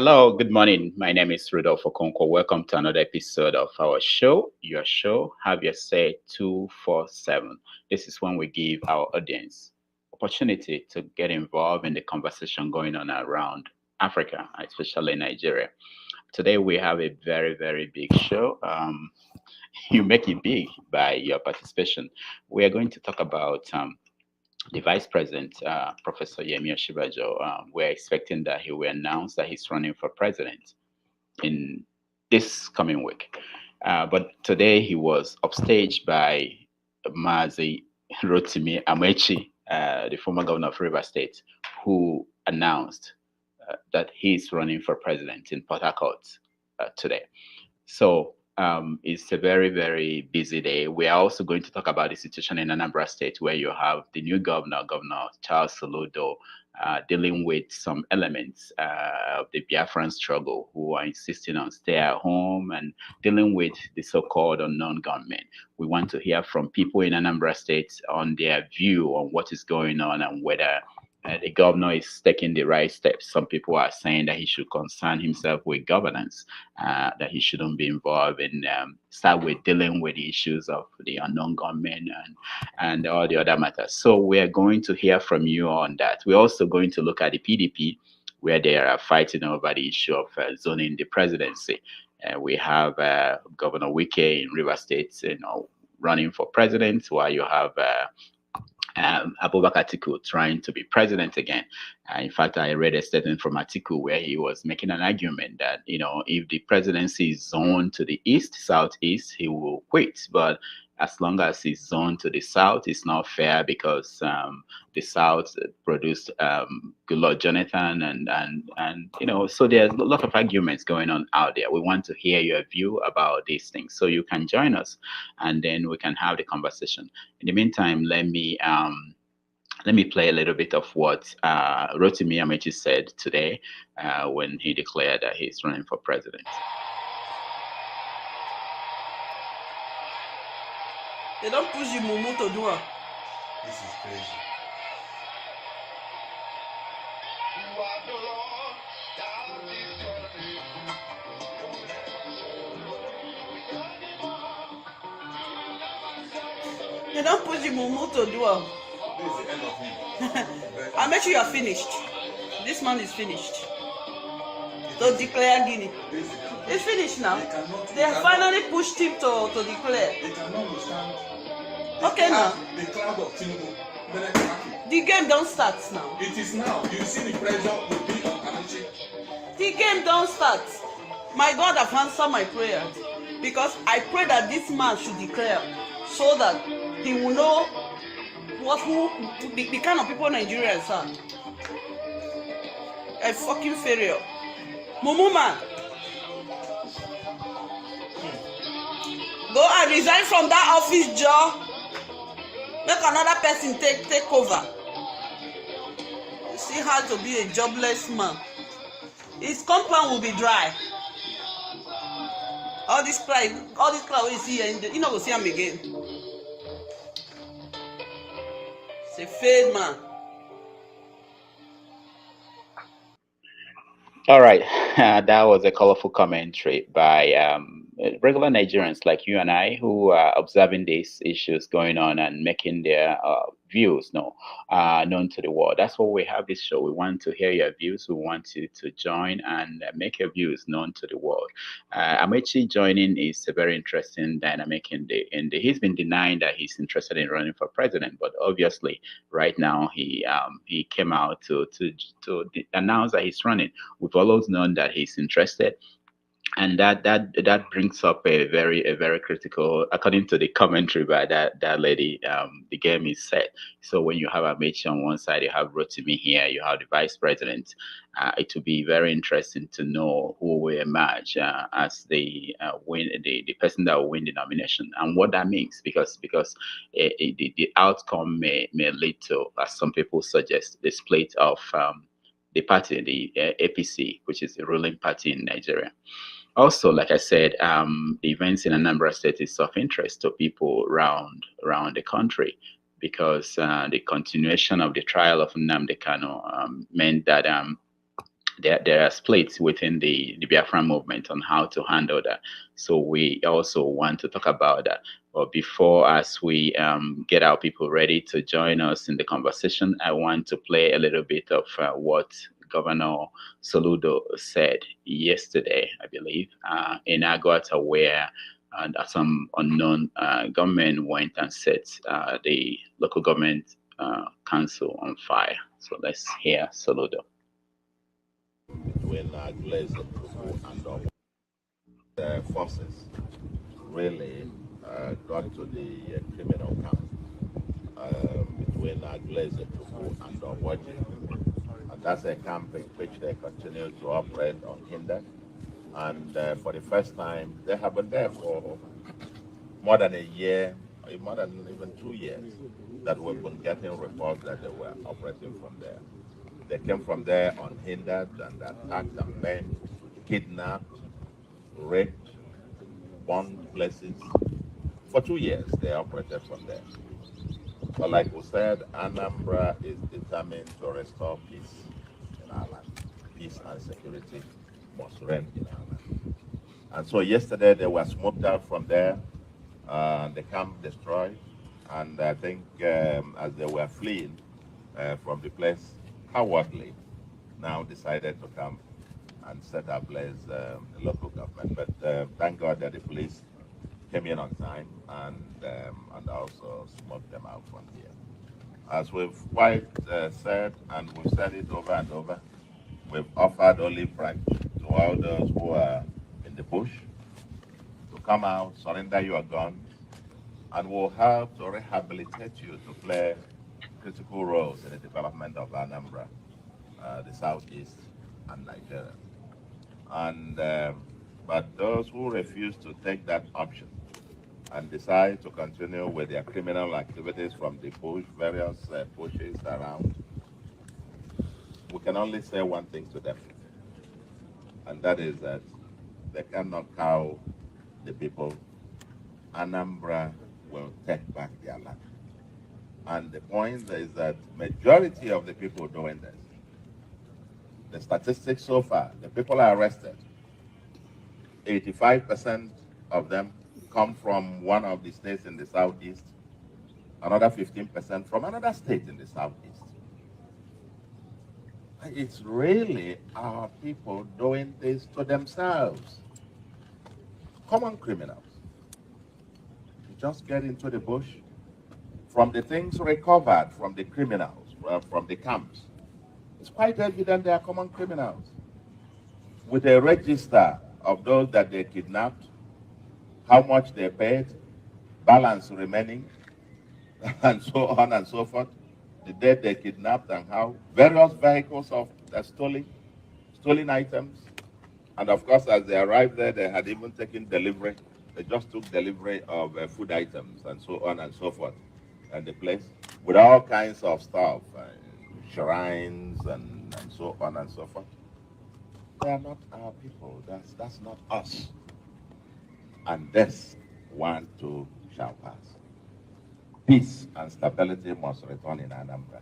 Hello, good morning. My name is Rudolph Okonkwo. Welcome to another episode of our show, your show, Have Your Say 247. This is when we give our audience opportunity to get involved in the conversation going on around Africa, especially Nigeria. Today we have a very, very big show. You make it big by your participation. We are going to talk about the Vice President, Professor Yemi Osinbajo. We're expecting that he will announce that he's running for president in this coming week. But today he was upstaged by Mazi Rotimi Amechi, the former governor of River State, who announced that he's running for president in Port Harcourt today. So it's a very, very busy day. We are also going to talk about the situation in Anambra State, where you have the new governor, Governor Charles Soludo, dealing with some elements of the Biafran struggle, who are insisting on stay at home and dealing with the so-called unknown gunmen. We want to hear from people in Anambra State on their view on what is going on and whether the governor is taking the right steps. Some people are saying that he should concern himself with governance, that he shouldn't be involved in start with dealing with the issues of the unknown gunmen and all the other matters. So we're going to hear from you on that. We're also going to look at the PDP, where they are fighting over the issue of zoning the presidency. We have Governor Wike in River State, running for president, while you have Abubakar Atiku trying to be president again. In fact, I read a statement from Atiku where he was making an argument that, if the presidency is zoned to the east, southeast, he will quit. But as long as it's zoned to the south, it's not fair because the south produced Goodluck Jonathan and so there's a lot of arguments going on out there. We want to hear your view about these things, so you can join us and then we can have the conversation. In the meantime, let me play a little bit of what Rotimi Amechi said today when he declared that he's running for president. They don't push the Mumu to do it. This is crazy. They don't push the Mumu to do it. This is the end of him. I'll make sure you're finished. This man is finished. To declare Guinea. It's finished now. They have finally pushed him to declare. They cannot withstand. Okay now. The crowd of Tinubu. The game don't start now. It is now. You see the pressure will be on Amici. The game don't start. My God have answered my prayer, because I pray that this man should declare, so that he will know the kind of people Nigerians are. A fucking failure. Mumu man, go and resign from that office job. Make another person take over. You see how to be a jobless man. His compound will be dry. All this pride we see here, you know, go see him again. It's a failed man. All right, that was a colorful commentary by regular Nigerians like you and I, who are observing these issues going on and making their views known to the world. That's why we have this show. We want to hear your views. We want you to join and make your views known to the world. Amechi joining is a very interesting dynamic in the. He's been denying that he's interested in running for president, but obviously right now he came out to announce that he's running. We've always known that he's interested. And that brings up a very critical, according to the commentary by that lady, the game is set. So when you have Amechi on one side, you have Rotimi here, you have the vice president. It will be very interesting to know who will emerge as the person that will win the nomination and what that means, because the outcome may lead to, as some people suggest, the split of the party, the APC, which is the ruling party in Nigeria. Also, like I said, the events in Anambra State is of interest to people around the country, because the continuation of the trial of Nnamdi Kanu meant that there are splits within the Biafran movement on how to handle that. So we also want to talk about that. But before, as we get our people ready to join us in the conversation, I want to play a little bit of what Governor Soludo said yesterday, I believe, in Aguata, where some unknown gunmen went and set the local government council on fire. So let's hear Soludo. Between and the forces really got to the criminal camp between Tupu and Ovie. And that's a camp in which they continue to operate unhindered. And for the first time, they have been there for more than a year, more than even 2 years, that we've been getting reports that they were operating from there. They came from there unhindered and attacked and burned, kidnapped, raped, bombed places. For 2 years, they operated from there. But like we said, Anambra is determined to restore peace in our land. Peace and security must reign in our land. And so yesterday, they were smoked out from there, the camp destroyed, and I think as they were fleeing from the place, cowardly now decided to come and set ablaze the local government. But thank God that the police came in on time and also smoked them out from here. As we've quite said, and we've said it over and over, we've offered olive branch to all those who are in the bush to come out, surrender your guns, and we'll help to rehabilitate you to play critical roles in the development of Anambra, the southeast, and Nigeria. And but those who refuse to take that option and decide to continue with their criminal activities from the bush, various bushes around, we can only say one thing to them, and that is that they cannot cow the people. Anambra will take back their land. And the point is that majority of the people doing this, the statistics so far, the people are arrested, 85% of them come from one of the states in the southeast, another 15% from another state in the southeast. It's really our people doing this to themselves. Common criminals. You just get into the bush. From the things recovered from the criminals, from the camps, it's quite evident they are common criminals. With a register of those that they kidnapped, how much they paid, balance remaining, and so on and so forth, the date they kidnapped and how, various vehicles of stolen items, and of course as they arrived there, they had even taken delivery. They just took delivery of food items and so on and so forth. And the place with all kinds of stuff, shrines and so on and so forth. They are not our people. That's not us. And this one too shall pass. Peace and stability must return in Anambra.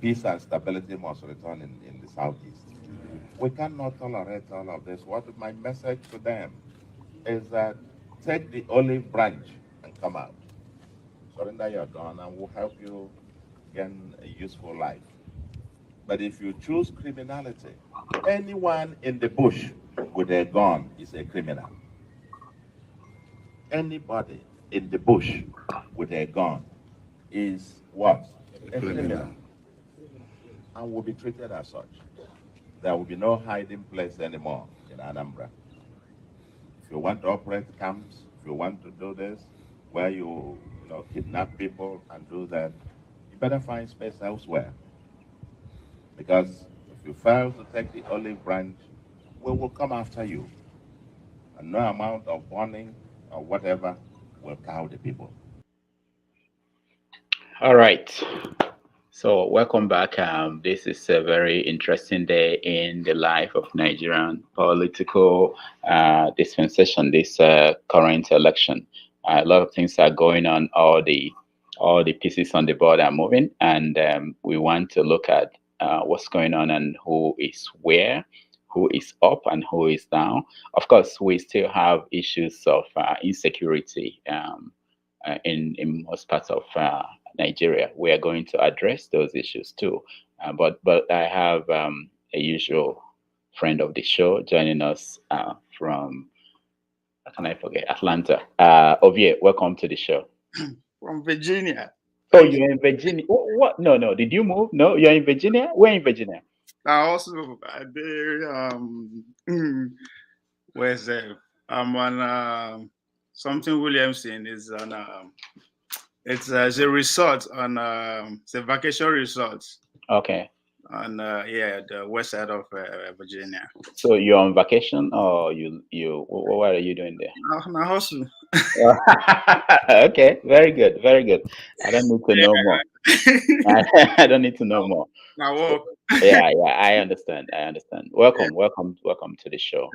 Peace and stability must return in the southeast. We cannot tolerate all of this. What my message to them is that take the olive branch and come out. Surrender your gun and we'll help you gain a useful life. But if you choose criminality, anyone in the bush with a gun is a criminal. Anybody in the bush with a gun is what? A criminal. And will be treated as such. There will be no hiding place anymore in Anambra. If you want to operate camps, if you want to do this, where you kidnap people and do that, you better find space elsewhere. Because if you fail to take the olive branch, we will come after you. And no amount of warning or whatever will cow the people. All right. So welcome back. This is a very interesting day in the life of Nigerian political dispensation, this current election. A lot of things are going on. All the pieces on the board are moving, and we want to look at what's going on and who is where. who is up and who is down. Of course, we still have issues of insecurity in most parts of Nigeria. We are going to address those issues too. But I have a usual friend of the show joining us from, how can I forget, Atlanta. Ovie, welcome to the show. From Virginia. Oh, you're in Virginia. What? No. Did you move? No, you're in Virginia. Where in Virginia? I also there where's I'm on something Williamson is on it's a resort on it's a vacation resort Okay. on the west side of Virginia. So you're on vacation, or what are you doing there? My hustle. Okay, very good, very good. I don't need to know more. I don't need to know more. My work. Yeah, I understand. Welcome to the show.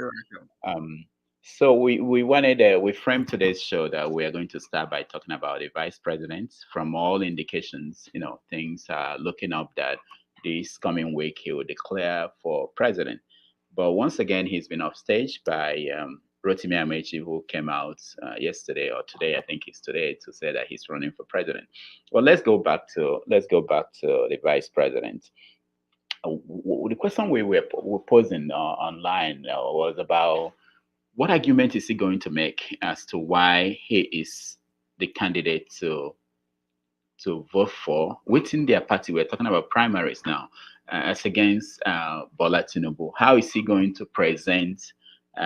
So we framed today's show that we are going to start by talking about the vice president. From all indications, things are looking up that this coming week he will declare for president. But once again, he's been offstaged by Rotimi Amechi, who came out yesterday or today, I think it's today, to say that he's running for president. Well, let's go back to the vice president. The question we were posing online was about what argument is he going to make as to why he is the candidate to vote for within their party. We're talking about primaries now, as against Bola Tinubu. How is he going to present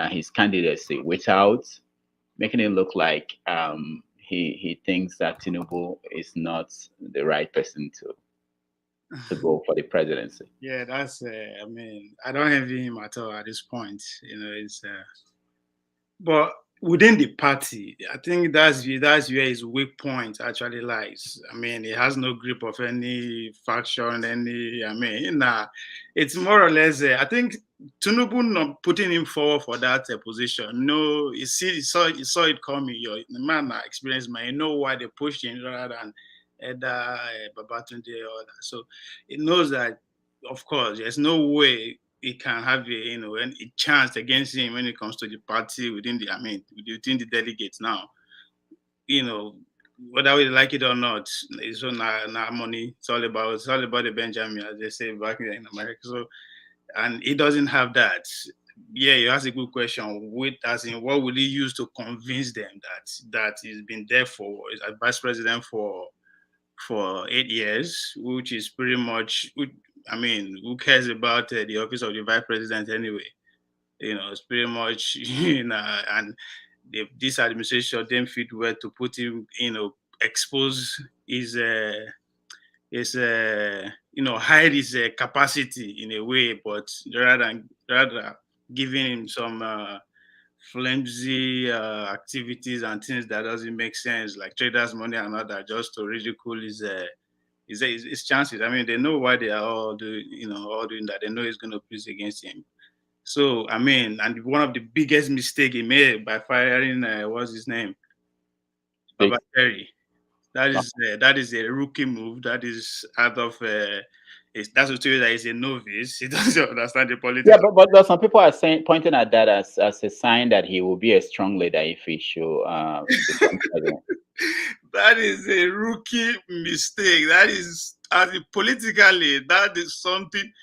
his candidacy without making it look like he thinks that Tinubu is not the right person to go for the presidency? Yeah, that's. I mean, I don't envy him at all at this point. It's. But within the party, I think that's where his weak point actually lies. I mean, he has no grip of any faction, it's more or less. I think Tinubu not putting him forward for that position. No, he saw it coming. The man, experienced man, you know why they pushed him rather than Babatunde or that. So he knows that, of course, there's no way he can have a chance against him when it comes to the party within the delegates now. Whether we like it or not, it's not money. It's all about the Benjamin, as they say back in America. So, and he doesn't have that. Yeah, you ask a good question. What will he use to convince them that he's been there for as vice president for 8 years, which is pretty much. Who cares about the office of the vice president anyway? It's pretty much, and this administration didn't fit well to put him, expose his, hide his capacity in a way, but rather giving him some flimsy activities and things that doesn't make sense, like traders' money and all that, just to ridicule his chances. I mean, they know why they are all doing that. They know he's going to please against him. So, and one of the biggest mistakes he made by firing, what's his name? Baba Terry. That is a rookie move. That is out of that's to tell you that he's a novice. He doesn't understand the politics. Yeah, but some people are pointing at that as a sign that he will be a strong leader if he should become president. That is a rookie mistake. That is, politically, that is something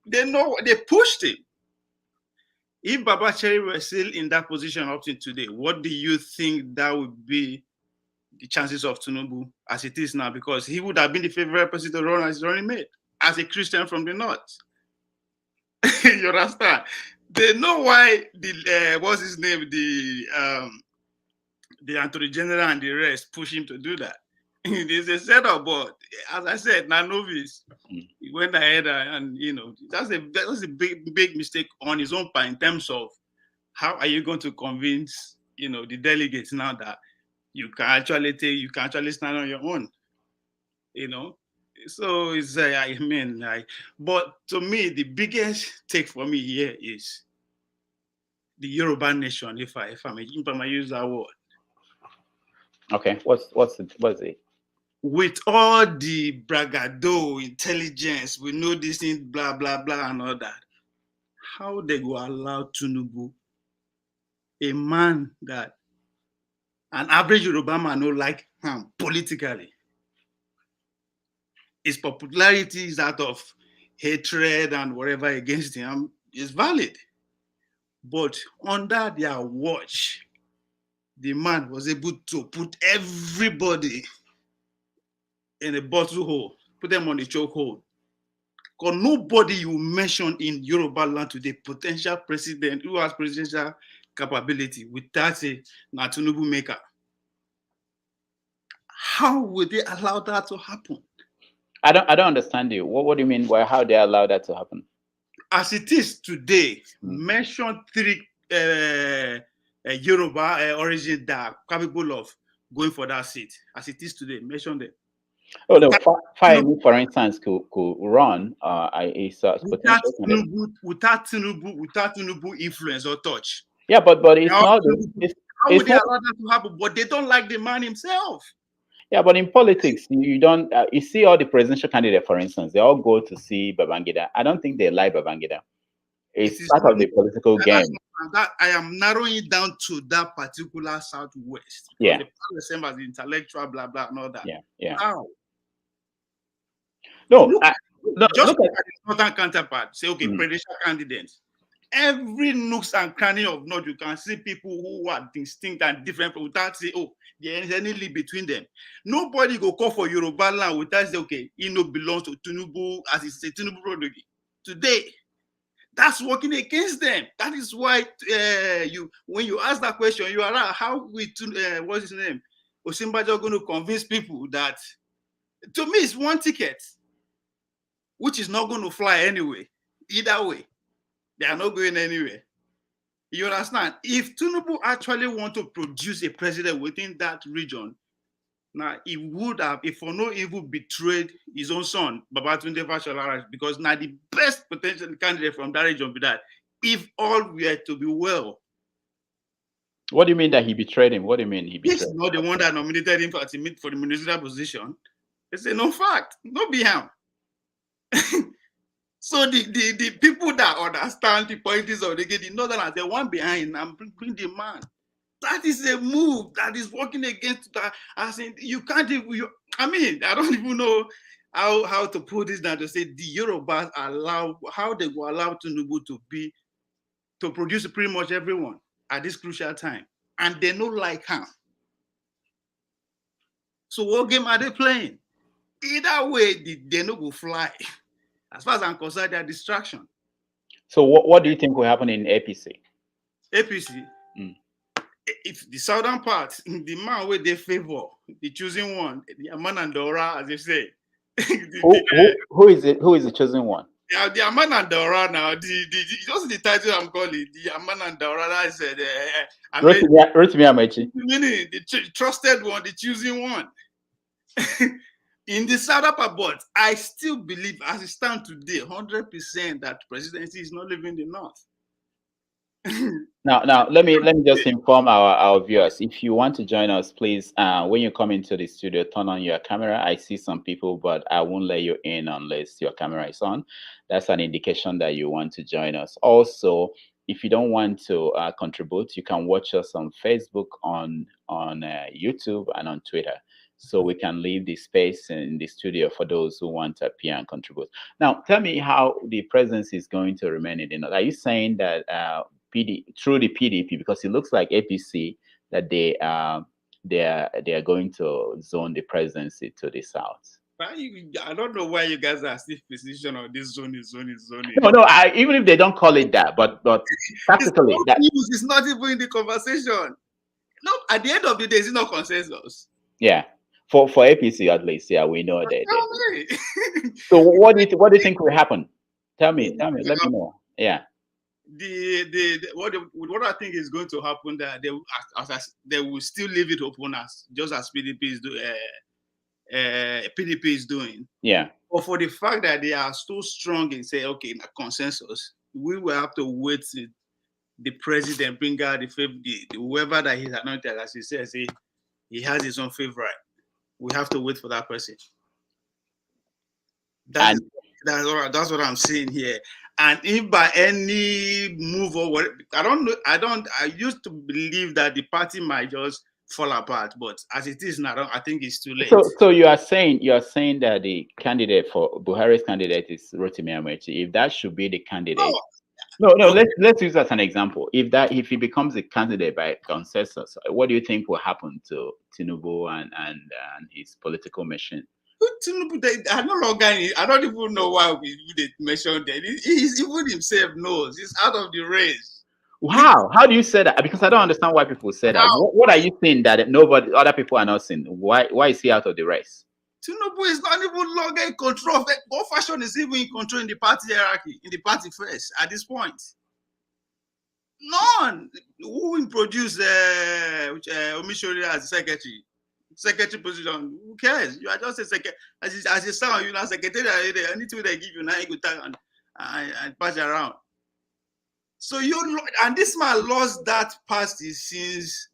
they know. They pushed him. If Baba Cherry were still in that position up to today, what do you think that would be the chances of Tinubu as it is now? Because he would have been the favorite person to run as he's running mate, as a Christian from the north. You understand? They know why what's his name, the Attorney General and the rest push him to do that. There's a setup, but as I said, not novice. He went ahead and that's a big mistake on his own part in terms of how are you going to convince the delegates now that you can actually stand on your own. So it's but to me the biggest take for me here is the Yoruba nation. If I may use that word. Okay, what's it? With all the bragado, intelligence, we know this thing, blah, blah, blah, and all that. how they will allow Tinubu, a man that an average Yoruba man no like him politically. His popularity is out of hatred and whatever against him is valid. But under their watch, the man was able to put everybody in a bottle hole, put them on a chokehold. Because nobody you mention in Yoruba land today, potential president who has presidential capability without a Tinubu maker. How would they allow that to happen? I don't understand you. What do you mean by how they allow that to happen? As it is today, mention 3 Yoruba origin that are capable of going for that seat. As it is today, mention them. Oh no, Fahimi, for instance, could run. Without Tinubu influence or touch. Yeah, but it's not. How would they allow that to happen? But they don't like the man himself. Yeah, but in politics, you don't. You see all the presidential candidates, for instance, they all go to see Babangida. I don't think they like Babangida. It's part of the political game. That I am narrowing it down to that particular Southwest. Yeah. The same as the intellectual, blah blah, and all that. Yeah. How? No, just look at the northern counterpart. Say, okay, presidential candidates. Every nooks and cranny of North, you can see people who are distinct and different without say, oh, there is any link between them. Nobody go call for Yoruba land without say, okay, belongs to Tinubu as it's a Tinubu product. Today, that's working against them. That is why when you ask that question, you are right. How what's his name? Osinbajo going to convince people that, to me, it's one ticket, which is not going to fly anyway. Either way, they are not going anywhere. You understand? If Tinubu actually want to produce a president within that region, now he would have, if for no evil, betrayed his own son, Babatunde Fashola, because now the best potential candidate from that region be that, if all were to be well. What do you mean that he betrayed him? What do you mean he betrayed him? He's not the one that nominated him for the ministerial position. It's a no fact, no be him. So the people that understand the politics of the game, the northerners, the one behind and bring the man. That is a move that is working against that. I think you can't even. I mean, I don't even know how to put this down to say the Yorubas how they will allow Tinubu to produce pretty much everyone at this crucial time, and they don't like him. So what game are they playing? Either way, they no go fly. As far as I'm concerned, they're distraction. So what do you think will happen in APC? APC? If the southern part, the man where they favor, the choosing one, the Aman and Dora, as they say. Who is it? Who is the chosen one? Yeah, the Aman and Dora now. Just the title I'm calling the Aman and Dora. That is Rotimi Amaechi. Meaning the trusted one, the choosing one. In the southern part, but I still believe, as it stands today, 100% that presidency is not leaving the north. Now let me just inform our viewers. If you want to join us, please, when you come into the studio, turn on your camera. I see some people, but I won't let you in unless your camera is on. That's an indication that you want to join us. Also, if you don't want to contribute, you can watch us on Facebook, on YouTube, and on Twitter. So we can leave the space in the studio for those who want to appear and contribute. Now, tell me how the presidency is going to remain in the north. Are you saying that through the PDP, because it looks like APC, that they are going to zone the presidency to the south? I don't know why you guys are still position on this zoning. No. Even if they don't call it that, but practically it's not even in the conversation. No, at the end of the day, it's not consensus. Yeah. For APC at least, yeah, we know that. So what do you think will happen? Tell me, let me know. Yeah. What I think is going to happen that they will still leave it open just as PDP is doing. Yeah. But for the fact that they are so strong in say, okay, in a consensus, we will have to wait till the president bring out the whoever that he's anointed, as he says, he has his own favorite. We have to wait for that person. That's what I'm saying here. And if by any move or what, I don't know, I used to believe that the party might just fall apart, but as it is now, I think it's too late. So you are saying that the candidate for Buhari's candidate is Rotimi Amechi. If that should be the candidate, no. Okay. Let's use as an example. If he becomes a candidate by consensus, what do you think will happen to Tinubu and his political machine? Tinubu, they are no longer. I don't even know why we mentioned that. He's even himself knows he's out of the race. Wow, how do you say that? Because I don't understand why people say that. What are you saying that other people are not saying? Why is he out of the race? Tinubu is not even longer in control of it. What fashion is even in control in the party hierarchy, in the party first at this point? None. Who introduced Omishori as secretary position? Who cares? You are just a secretary. As a son, you're not secretary. Anything they give you now, you go tag and pass around. So and this man lost that party since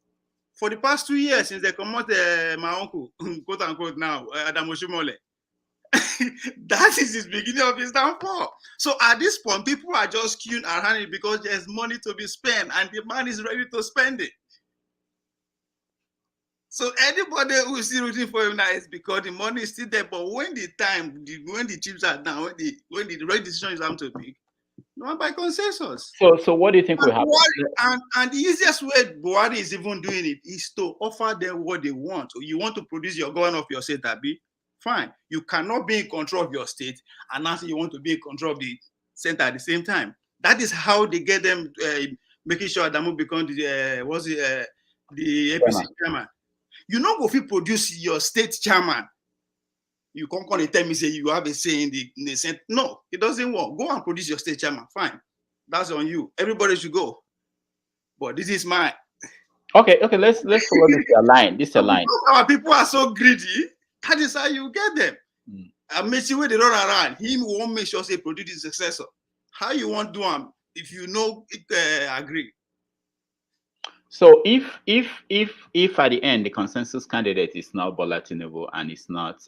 for the past 2 years since they come out my uncle, quote unquote now, Adam Oshimole. That is his beginning of his downfall. So at this point, people are just queuing around it because there's money to be spent and the man is ready to spend it. So anybody who is still rooting for him now is because the money is still there. But when the chips are down, when the right decision is time to pick, not by consensus. So what do you think will happen? And the easiest way Buhari is even doing it is to offer them what they want. So you want to produce your governor of your state, Abi? Fine. You cannot be in control of your state and now you want to be in control of the center at the same time. That is how they get them making sure Adamu becomes the APC chairman. You know, if you produce your state chairman, you can't come and tell me say you have a say in the center. No, it doesn't work. Go and produce your state chairman. Fine. That's on you. Everybody should go. But this is mine. Okay. Let's follow this line. This line. Our people are so greedy. That is how you get them. And make sure they run around. He won't make sure say produce his successor. How you want to do him if you know agree? So if at the end the consensus candidate is not Bola Tinubu and it's not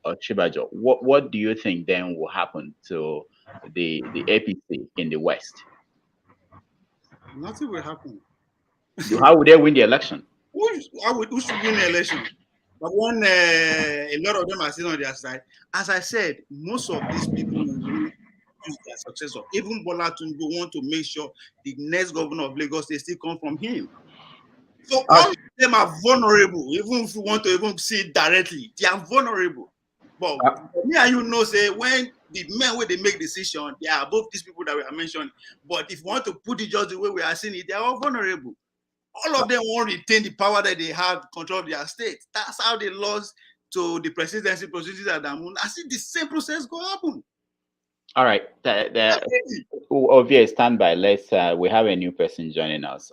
Osinbajo, what do you think then will happen to the APC in the West? Nothing will happen. How would they win the election? Who should win the election? But when a lot of them are sitting on their side, as I said, most of these people will choose their successor. Even Bola Tinubu want to make sure the next governor of Lagos they still come from him. So all of them are vulnerable. Even if you want to even see it directly, they are vulnerable. But me and you know, say when the men where they make decision, they are above these people that we are mentioning. But if you want to put it just the way we are seeing it, they are all vulnerable. All of them want to retain the power that they have, control of their state. That's how they lost to the presidency processes at Damun. I see the same process go happen. All right. Ovie, stand by. We have a new person joining us.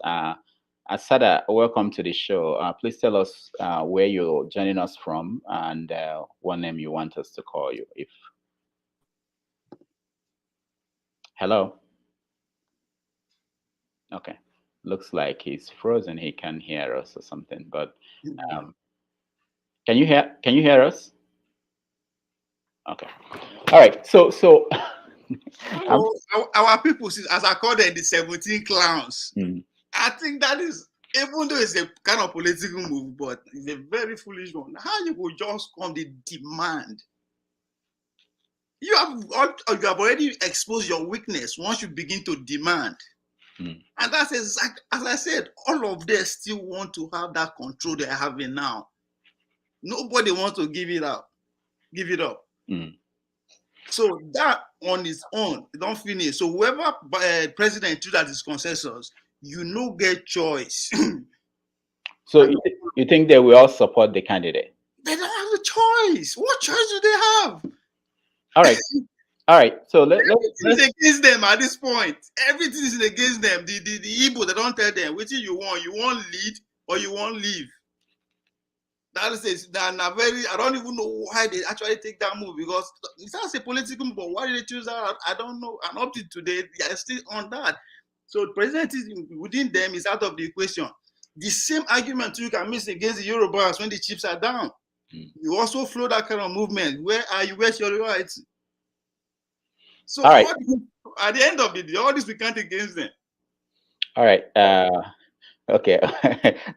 Asada, welcome to the show. Please tell us where you're joining us from and what name you want us to call you. Hello. Okay. Looks like he's frozen. He can't hear us or something. But can you hear us? Okay. All right. So our people, as I call them, the 17 clowns. I think that is, even though it's a kind of political move, but it's a very foolish one. How you will just come the demand? You have already exposed your weakness once you begin to demand. And that's exactly, as I said, all of them still want to have that control they're having now. Nobody wants to give it up. So that on its own, it don't finish. So whoever president chooses as his consensus, you no get choice. So you think they will all support the candidate? They don't have a choice. What choice do they have? All right. So let's against them at this point. Everything is against them. The Igbo, they don't tell them which you want lead or you want leave. That is I don't even know why they actually take that move, because it's not a political move, but why did they choose that? I don't know. And up to today, they are still on that. So the president within them is out of the equation. The same argument you can miss against the Yorubas when the chips are down. You also flow that kind of movement. Where are you? Where's your loyalty? So All right. at the end of the day, all this we can't against them. All right. Okay.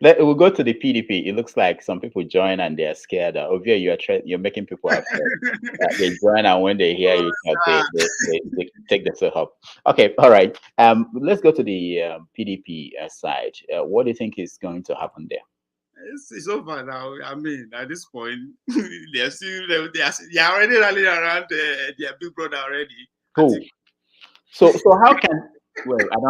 We'll go to the PDP. It looks like some people join and they're scared. Ovie, you're making people afraid. They join, and when they hear you talk, they take themselves up. Okay. All right. Let's go to the PDP side. What do you think is going to happen there? It's over now. I mean, at this point, they're still they are already rallying around their big brother already. Cool. So how can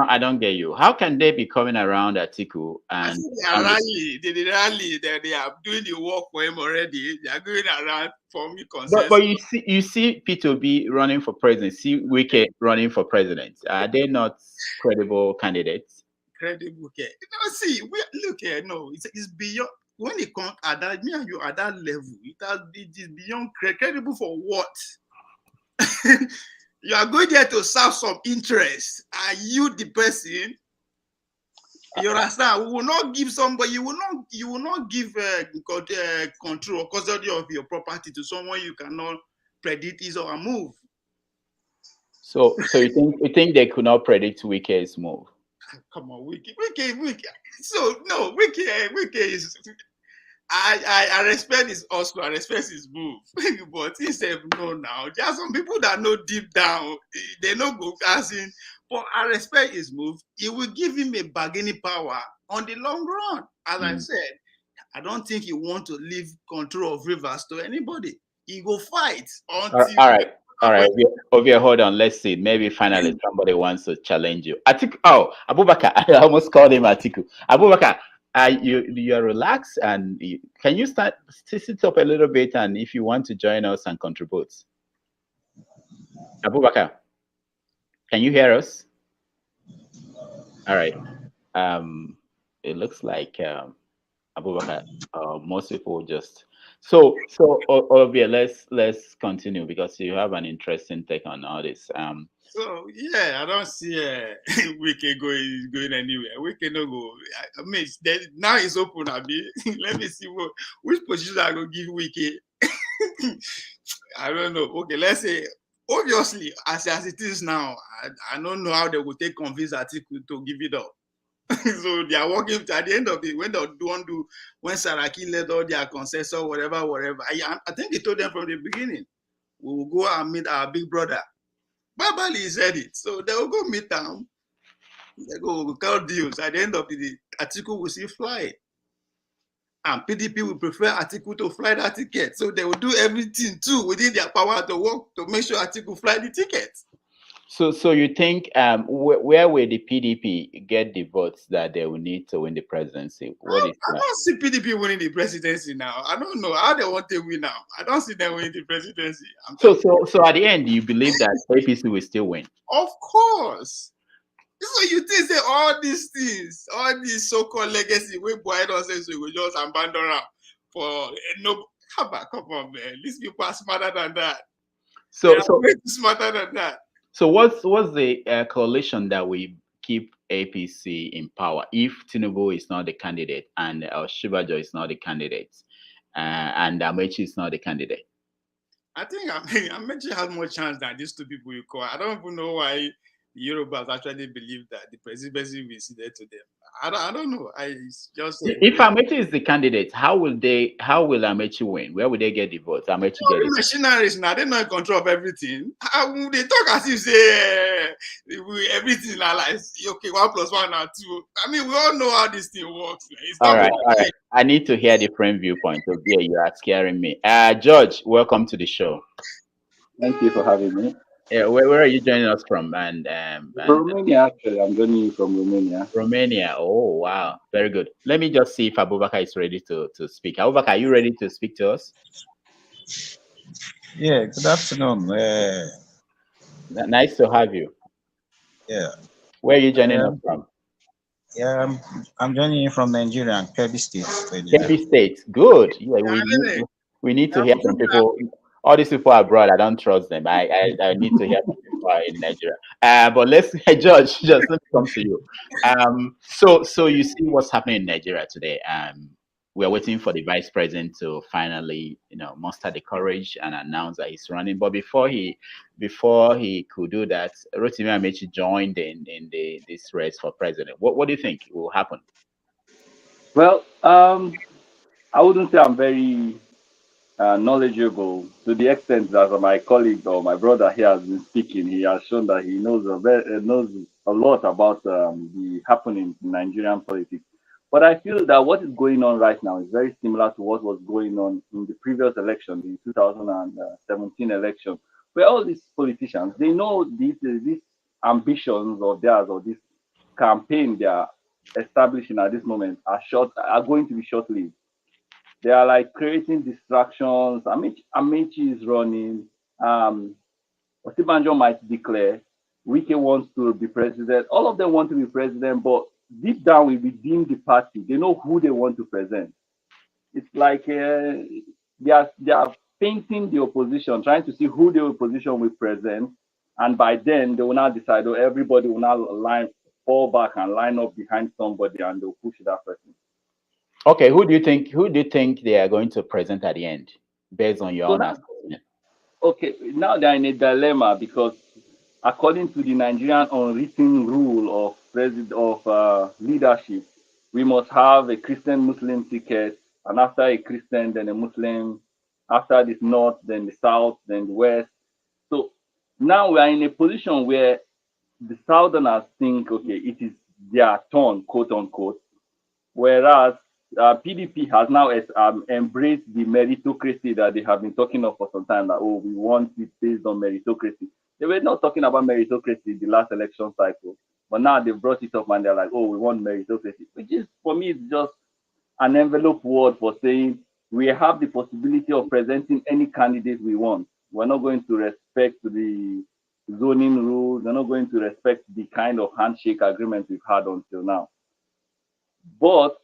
I don't get you. How can they be coming around Atiku and they are rally? They are doing the work for him already. They are going around forming consensus. But you see P2B running for president, see Wike running for president. Are they not credible candidates? Credible. Okay. See, look here. No, it's beyond. When it comes at that, me and you at that level, it is beyond credible for what? You are going there to serve some interest. Are you the person? You understand? We will not give somebody. You will not give control or custody of your property to someone you cannot predict his or her move. So you think they could not predict Wike's move? Come on, Wike. So no, Wike is. I respect his also. I respect his move, but he said no. Now there are some people that know deep down they know go asking. But I respect his move. It will give him a bargaining power on the long run. As I said, I don't think he want to leave control of rivers to anybody. He go fight until. All right. Ovie, hold on. Let's see. Maybe finally somebody wants to challenge you. Atiku. Oh, Abubakar. I almost called him Atiku. Abubakar. You're relaxed, and can you sit up a little bit, and if you want to join us and contribute. Abubakar, can you hear us? All right. It looks like Abubakar. Most people just so Ovie, let's continue because you have an interesting take on all this. So yeah, I don't see Wike going anywhere. Wike no go. I mean, now it's open. Abi, let me see which position I go give Wike. I don't know. Okay, let's say obviously as it is now, I don't know how they will take convince Atiku to give it up. So they are working at the end of it when when Saraki led all their consensus, whatever. I think they told them from the beginning, we will go and meet our big brother. Babali said it. So they will go meet them. They go cut deals. At the end of the day, Atiku will see fly. And PDP will prefer Atiku to fly that ticket. So they will do everything too within their power to work to make sure Atiku fly the ticket. So you think where will the PDP get the votes that they will need to win the presidency? I don't see PDP winning the presidency now. I don't know how they want to win now. I don't see them winning the presidency. So at the end, you believe that APC will still win? Of course. So you think say all these things, all these so-called legacy, we boy don't say so we just abandon them for no. Come on, man. These people are smarter than that. So way smarter than that. So what's the coalition that will keep APC in power if Tinubu is not the candidate and Osinbajo is not the candidate and Amaechi is not the candidate? I think Amaechi has more chance than these two people you call. I don't even know why the Yorubas actually believe that the presidency will be ceded to them. I don't know. If Amaechi is the candidate, how will Amaechi win? Where will they get the votes? Amaechi get the machineries now. They're not in control of everything. They talk as if say everything like okay, 1 + 1 are 2. I mean, we all know how this thing works. All right. I need to hear different viewpoints. So yeah, you are scaring me. George, welcome to the show. Thank you for having me. Yeah, where are you joining us from? And Romania, actually. I'm joining you from Romania. Romania. Oh, wow. Very good. Let me just see if Abubakar is ready to speak. Abubakar, are you ready to speak to us? Yeah, good afternoon. Nice to have you. Yeah. Where are you joining us from? Yeah, I'm joining you from Nigeria, Kebbi State. Kebbi State. Good. Yeah, we need to hear from people. All these people abroad, I don't trust them. I need to hear from people in Nigeria. But let's, George, just let me come to you. So you see what's happening in Nigeria today. we are waiting for the vice president to finally, muster the courage and announce that he's running. But before he could do that, Rotimi Amechi joined in this race for president. What do you think will happen? Well, I wouldn't say I'm very knowledgeable to the extent that my colleague or my brother here has been speaking. He has shown that he knows knows a lot about the happenings in Nigerian politics. But I feel that what is going on right now is very similar to what was going on in the previous election, the 2017 election, where all these politicians, they know these ambitions of theirs or this campaign they are establishing at this moment are going to be short-lived. They are like creating distractions. Amici is running. Osinbajo might declare. Wike wants to be president. All of them want to be president, but deep down within the party, they know who they want to present. It's like they are painting the opposition, trying to see who the opposition will present, and by then they will now decide. Oh, everybody will now fall back and line up behind somebody, and they'll push that person. Okay, who do you think they are going to present at the end, based on your own assessment? Okay, now they're in a dilemma because according to the Nigerian unwritten rule of leadership, we must have a Christian-Muslim ticket, and after a Christian, then a Muslim. After this North, then the South, then the West. So now we are in a position where the Southerners think, okay, it is their turn, quote unquote, whereas PDP has now embraced the meritocracy that they have been talking of for some time. That we want it based on meritocracy. They were not talking about meritocracy the last election cycle, but now they brought it up and they're like, we want meritocracy, which is for me it's just an envelope word for saying we have the possibility of presenting any candidate we want. We're not going to respect the zoning rules. We're not going to respect the kind of handshake agreement we've had until now. But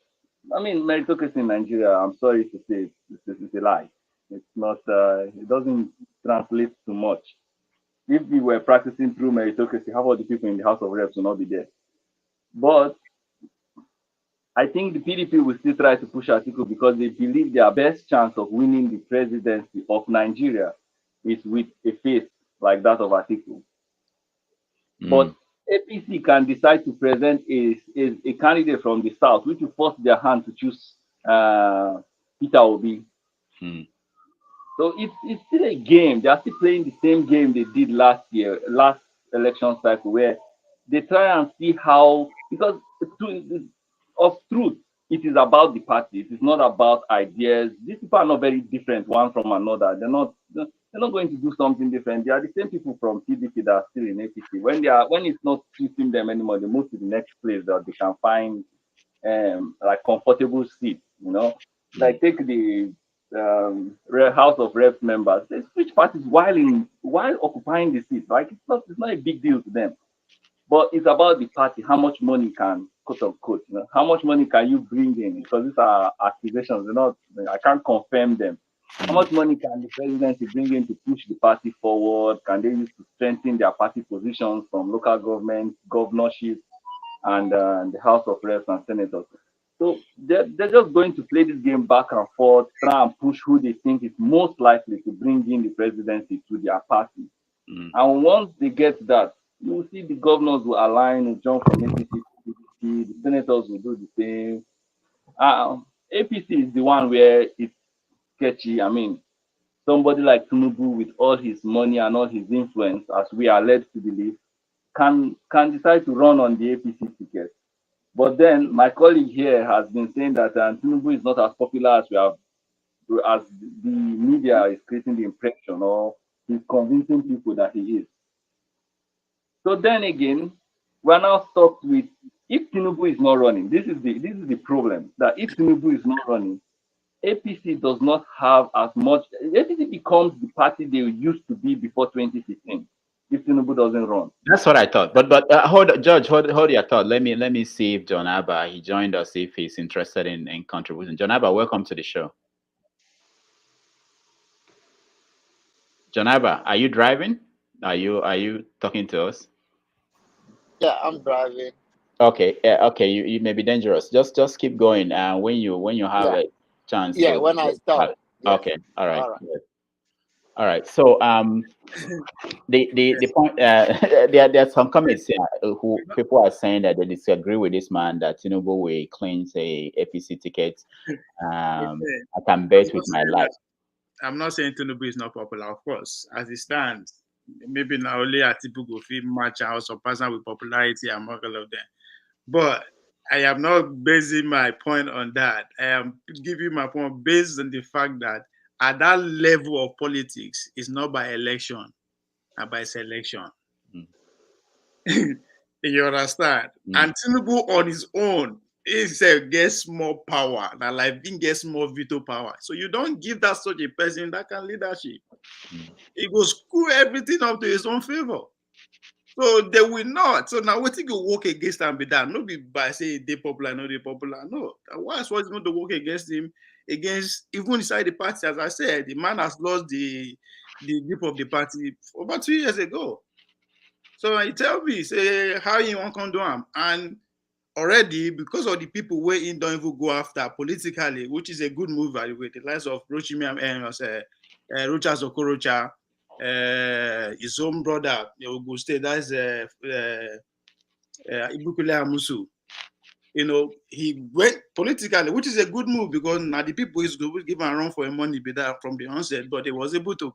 meritocracy in Nigeria, I'm sorry to say, it's a lie. It's not. It doesn't translate to much. If we were practicing through meritocracy, how about the people in the House of Reps will not be there? But I think the PDP will still try to push Atiku because they believe their best chance of winning the presidency of Nigeria is with a face like that of Atiku. But APC can decide to present a candidate from the South, which will force their hand to choose Peter Ovie. So it's still a game. They are still playing the same game they did last election cycle, where they try and see how, because of truth, it is about the party. It is not about ideas. These people are not very different one from another. They're not going to do something different. They are the same people from PDP that are still in APC. When it's not suiting them anymore, they move to the next place that they can find like comfortable seats. Like take the House of Reps members. They switch parties while occupying the seat. Like it's not a big deal to them. But it's about the party. How much money can, quote unquote, how much money can you bring in? Because these are accusations. I can't confirm them. How much money can the presidency bring in to push the party forward? Can they use to strengthen their party positions from local government, governorship, and the House of Reps and Senators? So they're just going to play this game back and forth, try and push who they think is most likely to bring in the presidency to their party. And once they get that, you will see the governors will align, will jump from APC to PDP, the senators will do the same. APC is the one where it's sketchy. Somebody like Tinubu with all his money and all his influence, as we are led to believe, can decide to run on the APC ticket. But then my colleague here has been saying that Tinubu is not as popular as the media is creating the impression, or he's convincing people that he is. So then again, we're now stuck with, if Tinubu is not running, this is the problem, that if Tinubu is not running, APC does not have as much. APC becomes the party they used to be before 2016 if Tinubu doesn't run. That's what I thought. But George, hold your thought. Let me see if John Abba, he joined us, if he's interested in contributing. John Abba, welcome to the show. John Abba, are you driving? Are you talking to us? Yeah, I'm driving. Okay, okay. You may be dangerous. Just keep going. When you have chance Yeah, to. when I start. Yeah. Okay, all right, All right. good. All right. So the point there are some comments here who people are saying that they disagree with this man that Tinubu will cleanse a APC ticket. I can bet with my life. I'm not saying Tinubu is not popular, of course, as it stands. Maybe now only Atiku go fit match or some person with popularity among all of them. But I am not basing my point on that. I am giving my point based on the fact that at that level of politics, it's not by election, but by selection. You understand? And Tinubu on his own gets more power. That like being gets more veto power. So you don't give that such a person that can leadership. He will screw everything up to his own favor. So they will not. So now what you go work against and be done? Not be by saying they popular, not they popular. No. Why is what's going to work against him? Against even inside the party, as I said, the man has lost the grip of the party over 2 years ago. So he tell me, say, how you want to come do him? And already, because of the people where in don't even go after politically, which is a good move, by the way, the likes of Rochimi and Rochas Okorocha, his own brother, Ogun State, that's Ibukule Amusu. You know, he went politically, which is a good move because now the people is going to give and run for money be that from the onset, but they was able to,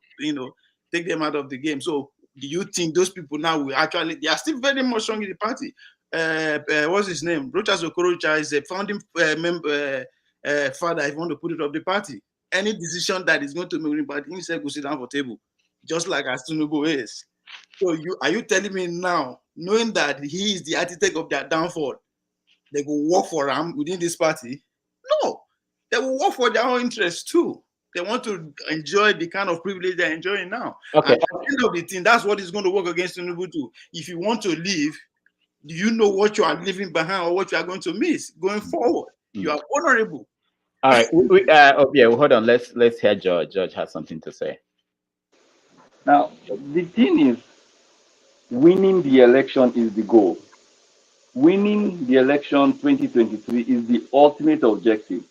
take them out of the game. So do you think those people now will actually, they are still very much strong in the party? What's his name? Rochas Okorocha is a founding member, father, if you want to put it of the party. Any decision that is going to make the party, he said, go sit down for table, just like Tinubu is. So are you telling me now, knowing that he is the architect of their downfall, they will work for him within this party? No, they will work for their own interests too. They want to enjoy the kind of privilege they're enjoying now. Okay. And at the end of the thing, that's what is going to work against Tinubu too. If you want to leave, do you know what you are leaving behind or what you are going to miss going forward? You are vulnerable. All right. Hold on. Let's hear George. George has something to say. Now, the thing is, winning the election is the goal. Winning the election 2023 is the ultimate objective.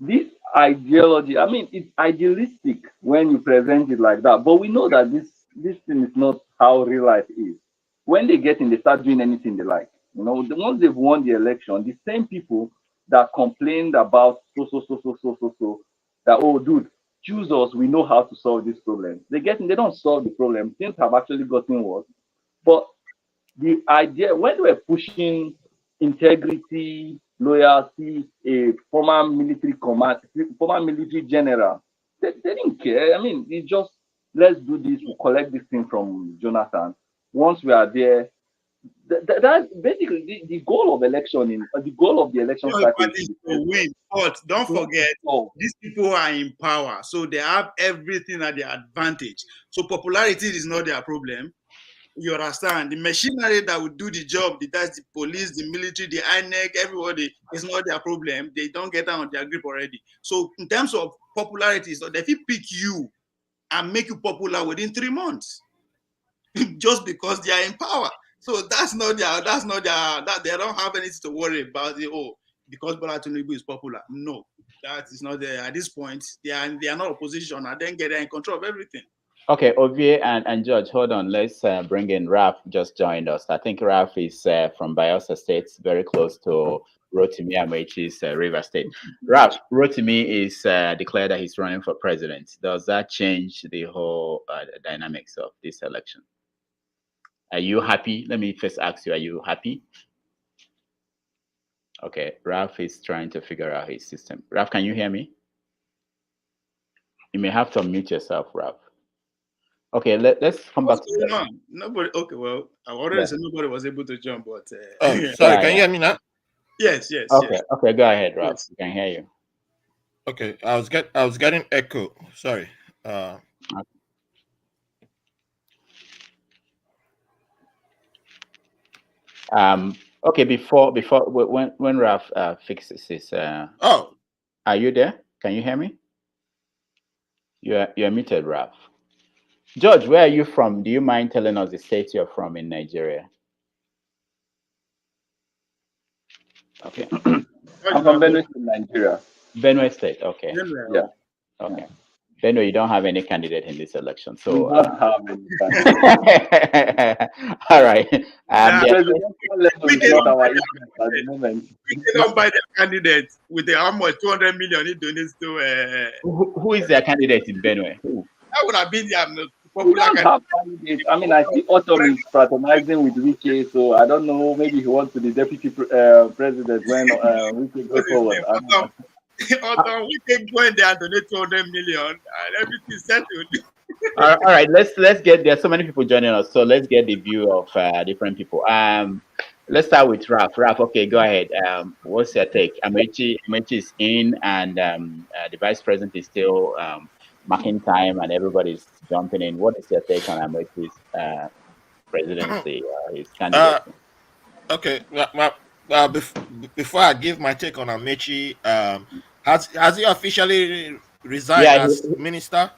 This ideology, I mean, it's idealistic when you present it like that, but we know that this thing is not how real life is. When they get in, they start doing anything they like. Once they've won the election, the same people that complained about that, oh, dude, choose us, we know how to solve this problem. They don't solve the problem. Things have actually gotten worse. But the idea, when they were pushing integrity, loyalty, a former military general, they didn't care. I mean, it's just, let's do this, we'll collect this thing from Jonathan. Once we are there, that's basically the goal of the election strategy is to win, but don't forget, these people are in power, so they have everything at their advantage. So popularity is not their problem. You understand? The machinery that will do the job, that's the police, the military, the INEC, everybody, is not their problem. They don't get on their grip already. So in terms of popularity, so they pick you and make you popular within 3 months, just because they are in power. So that they don't have anything to worry about. Because Bola Tinubu is popular. No, that is not there at this point. They are not opposition, and then they're in control of everything. Okay, Ovie and George, hold on. Let's bring in Ralph. Just joined us. I think Ralph is from Vice State, very close to Rotimi Amaechi's River State. Ralph, Rotimi is declared that he's running for president. Does that change the whole dynamics of this election? Are you happy? Let me first ask you, are you happy? Okay, Ralph is trying to figure out his system. Ralph, can you hear me? You may have to unmute yourself, Ralph. Okay, let's come back to that. Nobody. Okay, well, I already said nobody was able to jump, but sorry, can you hear me now? Yes. Okay, go ahead, Ralph. Yes. We can hear you. Okay, I was getting echo. Sorry. Okay, before when Ralph fixes his are you there? Can you hear me? You're muted, Ralph. George, where are you from? Do you mind telling us the state you're from in Nigeria? Okay. I'm from Benue, Nigeria. Benue State. Okay. Yeah. Okay. Benue, you don't have any candidate in this election. We So, don't have any candidates. all right. Nah, Yeah, Presidential level we is cannot not buy our their interest at the candidate. moment. We cannot buy their candidate with the how much 200 million he donates to. who is their candidate in Benue? Who? That would have been their most We popular don't candidate. have candidates. I mean, I see Autumn is fraternizing with Wike, so I don't know. Maybe he wants to be deputy president when Wike goes What's his forward. name? I don't know. Autumn, we can go in there and donate 200 million and everything settled. All right. Let's get there. So many people joining us. So let's get the view of different people. Let's start with Raf. Raf, okay, go ahead. What's your take? Amechi is in, and the vice president is still marking time, and everybody's jumping in. What is your take on Amechi's presidency, his candidacy? Okay. Before I give my take on Amechi, has he officially resigned as minister?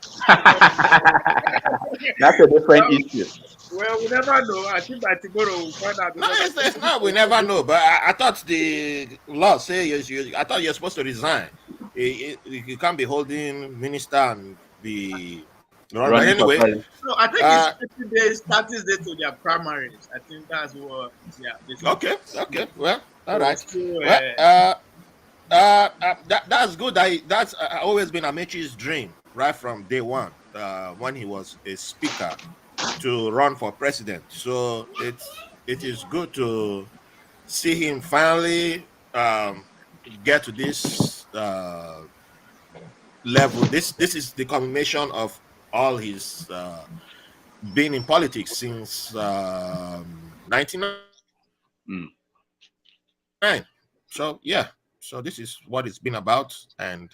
That's a different issue. Well, we never know. I think by tomorrow we'll find out. No, it's not. We never know. But I thought the law say I thought you're supposed to resign. You can't be holding minister and be. But anyway, so I think it's 30 days to their primaries. I think that's what. Yeah. Okay. Well, all right. So, that's good. That's always been Amechi's dream right from day one, when he was a speaker, to run for president. So it is good to see him finally get to this level. This is the culmination of all his being in politics since 1999. So yeah. So this is what it's been about, and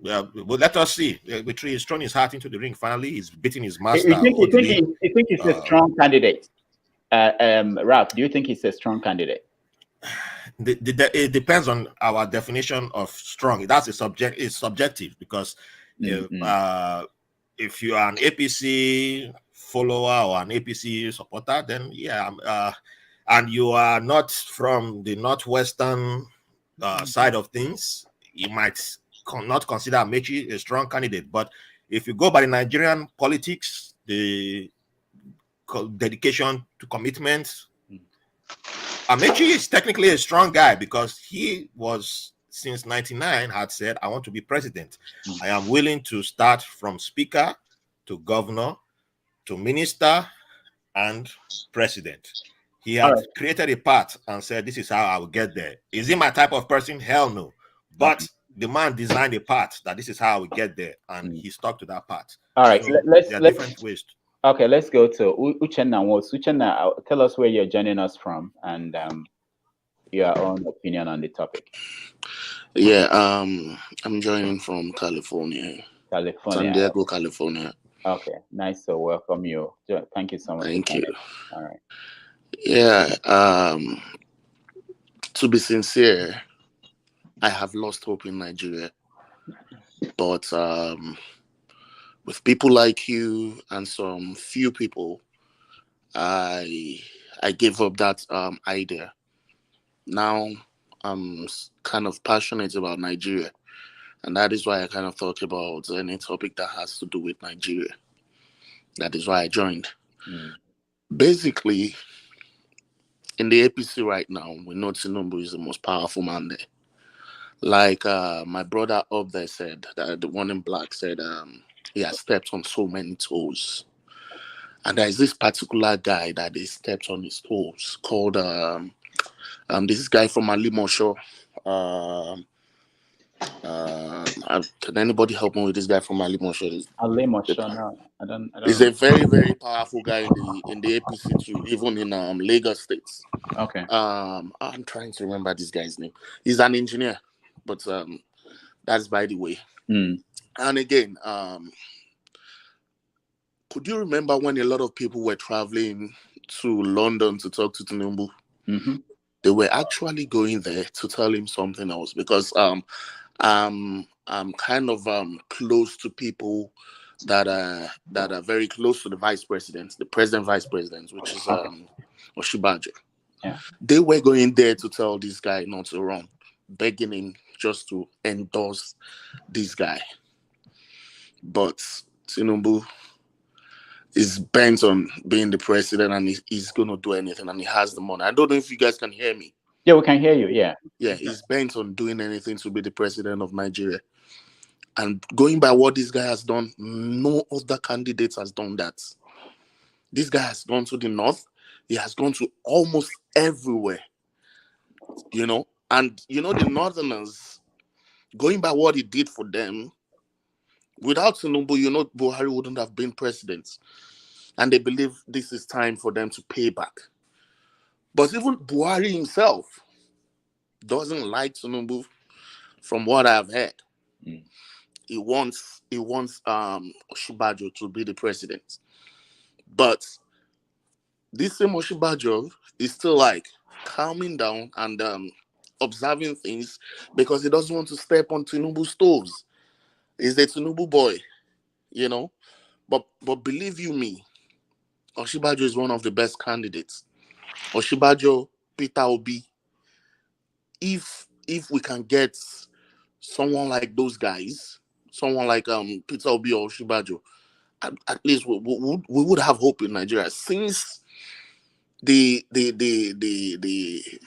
well, let us see. He's thrown his heart into the ring. Finally, he's beating his master. You think he's a strong candidate? Ralph, do you think he's a strong candidate? It depends on our definition of strong. That's it's subjective because if you are an APC follower or an APC supporter, then yeah, and you are not from the northwestern side of things, you might not consider Amechi a strong candidate. But if you go by the Nigerian politics, the dedication to commitment, Amechi is technically a strong guy because he was, since 99, had said, I want to be president. I am willing to start from speaker to governor to minister and president. He had created a path and said, this is how I will get there. Is he my type of person? Hell no. But the man designed a path that this is how I will get there. And he stuck to that path. All right. So let's different ways. Okay, let's go to Uchenna. Uchenna, tell us where you're joining us from and your own opinion on the topic. Yeah, I'm joining from California. San Diego, California. Okay, nice to welcome you. Thank you so much. Thank you. All right. Yeah, to be sincere, I have lost hope in Nigeria. But with people like you and some few people, I gave up that idea. Now I'm kind of passionate about Nigeria. And that is why I kind of thought about any topic that has to do with Nigeria. That is why I joined. Basically, in the APC right now, we know Tinubu is the most powerful man there. Like my brother up there said, the one in black said, he has stepped on so many toes. And there is this particular guy that he stepped on his toes called, this guy from Alimosho. Can anybody help me with this guy from Alimosho? No, I don't. He's a very, very powerful guy in the APC too, even in Lagos State. Okay. I'm trying to remember this guy's name. He's an engineer, but that's by the way. And again, could you remember when a lot of people were traveling to London to talk to Tinubu? They were actually going there to tell him something else because I'm kind of close to people that are very close to the vice president, the president vice president, which is Osinbajo. Yeah. They were going there to tell this guy not to run, begging him, just to endorse this guy. But Tinubu is bent on being the president, and he's going to do anything, and he has the money. I don't know if you guys can hear me. Yeah, we can hear you. Yeah. Yeah, he's bent on doing anything to be the president of Nigeria. And going by what this guy has done, no other candidate has done that. This guy has gone to the north. He has gone to almost everywhere. And the northerners, going by what he did for them, without Tinubu, Buhari wouldn't have been president. And they believe this is time for them to pay back. But even Buhari himself doesn't like Tinubu, from what I've heard. He wants Osinbajo to be the president. But this same Osinbajo is still like calming down and observing things because he doesn't want to step on Tinubu's toes. He's a Tinubu boy, But believe you me, Osinbajo is one of the best candidates. Osinbajo, Peter Obi. If we can get someone like those guys, someone like Peter Obi or Osinbajo, at least we would have hope in Nigeria. Since the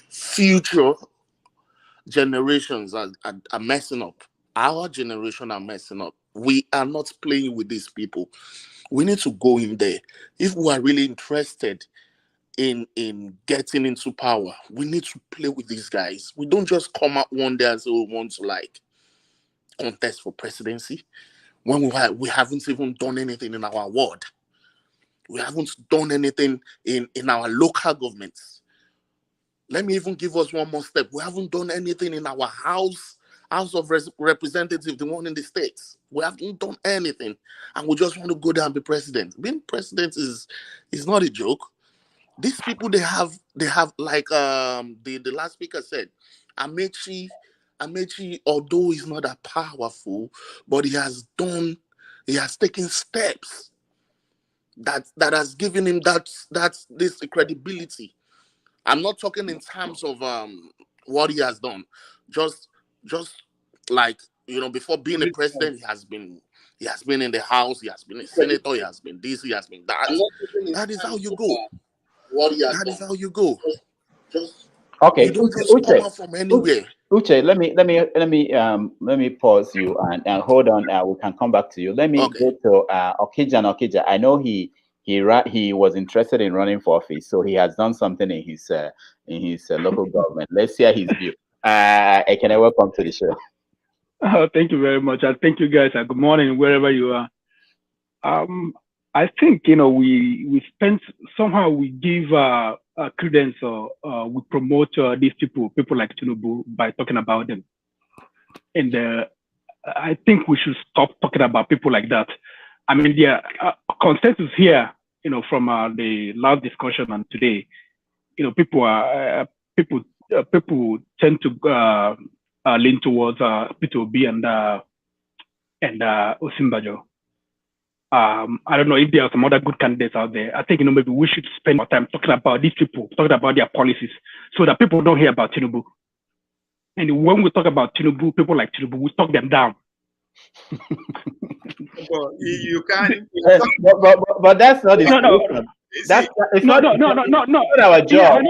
future generations are messing up, our generation are messing up. We are not playing with these people. We need to go in there. If we are really interested in getting into power, we need to play with these guys. We don't just come out one day and say we want to contest for presidency when we haven't even done anything in our ward. We haven't done anything in our local governments. Let me even give us one more step. We haven't done anything in our House of Representatives, the one in the States. We haven't done anything, and we just want to go there and be president. Being president is not a joke. These people, they have like the last speaker said, Amechi, although he's not that powerful, but he has taken steps that has given him this credibility. I'm not talking in terms of what he has done. Just like, before being a president, he has been in the House, he has been a senator, he has been this, he has been that. That is how you go. That is how you go. Okay, you don't just come out from anywhere. Uche, let me pause you and hold on. We can come back to you. Let me go to Okija. I know he was interested in running for office, so he has done something in his local government. Let's hear his view. Can I welcome to the show? Oh, thank you very much. Thank you guys. Good morning, wherever you are. I think we spend somehow we give credence or we promote these people like Tinubu by talking about them, and I think we should stop talking about people like that. I mean, the consensus here, from the last discussion and today, people tend to lean towards Peter Obi and Osinbajo. I don't know if there are some other good candidates out there. I think maybe we should spend more time talking about these people, talking about their policies, so that people don't hear about Tinubu. And when we talk about Tinubu, people like Tinubu, we talk them down. Well, you can't. But that's not it's not our job.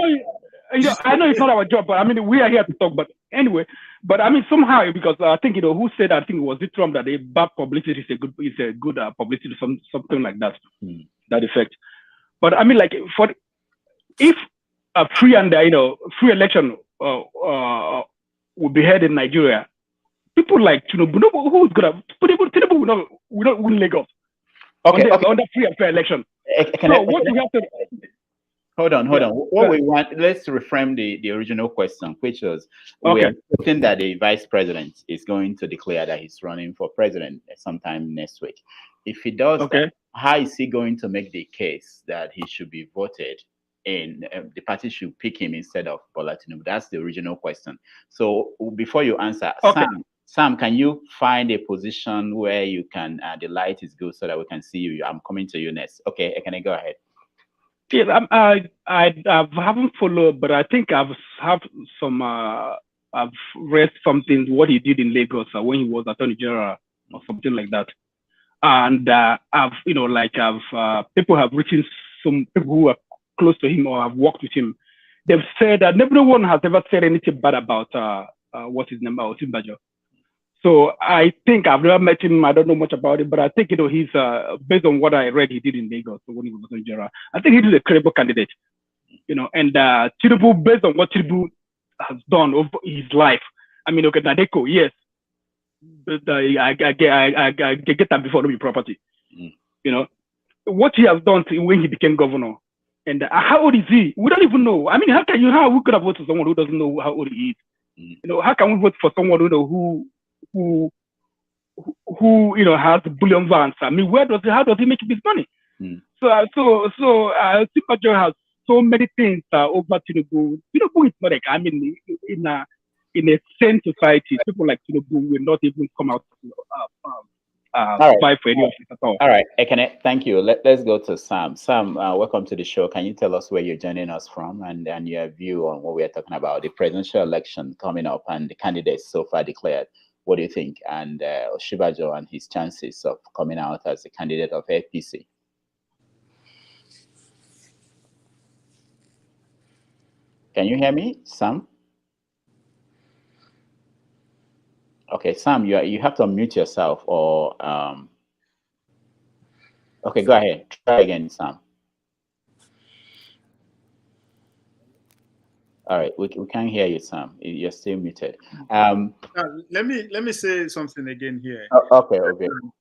Yeah, I know it's not our job, but I mean, we are here to talk. But anyway, but I mean, somehow, because I think, who said, I think it was it Trump, that a bad publicity is a good publicity, something like that, that effect. But I mean, like, if a free and, free election would be held in Nigeria, people like Tinubu, who's gonna, Tinubu will not win Lagos. Okay. Under free and fair election. What we have to... Hold on. What we want, let's reframe the original question, which was, we are expecting that the vice president is going to declare that he's running for president sometime next week. If he does that, how is he going to make the case that he should be voted in? The party should pick him instead of Bola Tinubu? That's the original question. So before you answer, Sam, can you find a position where you can, the light is good so that we can see you? I'm coming to you next. Okay, can I go ahead? Yes, I haven't followed, but I think I've have some I've read something what he did in Lagos when he was Attorney General or something like that, and I've people have written, some people who are close to him or have worked with him. They've said that no one has ever said anything bad about what's his name, Osinbajo. So I think I've never met him. I don't know much about him, but I think he's based on what I read he did in Lagos when he was Attorney General. I think he is a credible candidate. And Tinubu, based on what Tinubu has done over his life. I mean, okay, Nadeko, yes, but I get that before no property. What he has done when he became governor, and how old is he? We don't even know. I mean, how we could have voted for someone who doesn't know how old he is? How can we vote for someone who has bullion vans? I mean, how does he make his money? So Tinubu has so many things over Tinubu. Tinubu is not like, I mean, in a sane society, people like Tinubu will not even come out to fight for any office at all. All right, Ekene, thank you. Let's go to Sam. Sam, welcome to the show. Can you tell us where you're joining us from and your view on what we are talking about, the presidential election coming up and the candidates so far declared? What do you think? And Osinbajo and his chances of coming out as a candidate of APC? Can you hear me, Sam? Okay, Sam, you have to unmute yourself or okay, go ahead. Try again, Sam. All right, we can't hear you, Sam. You're still muted. Let me say something again here. Okay.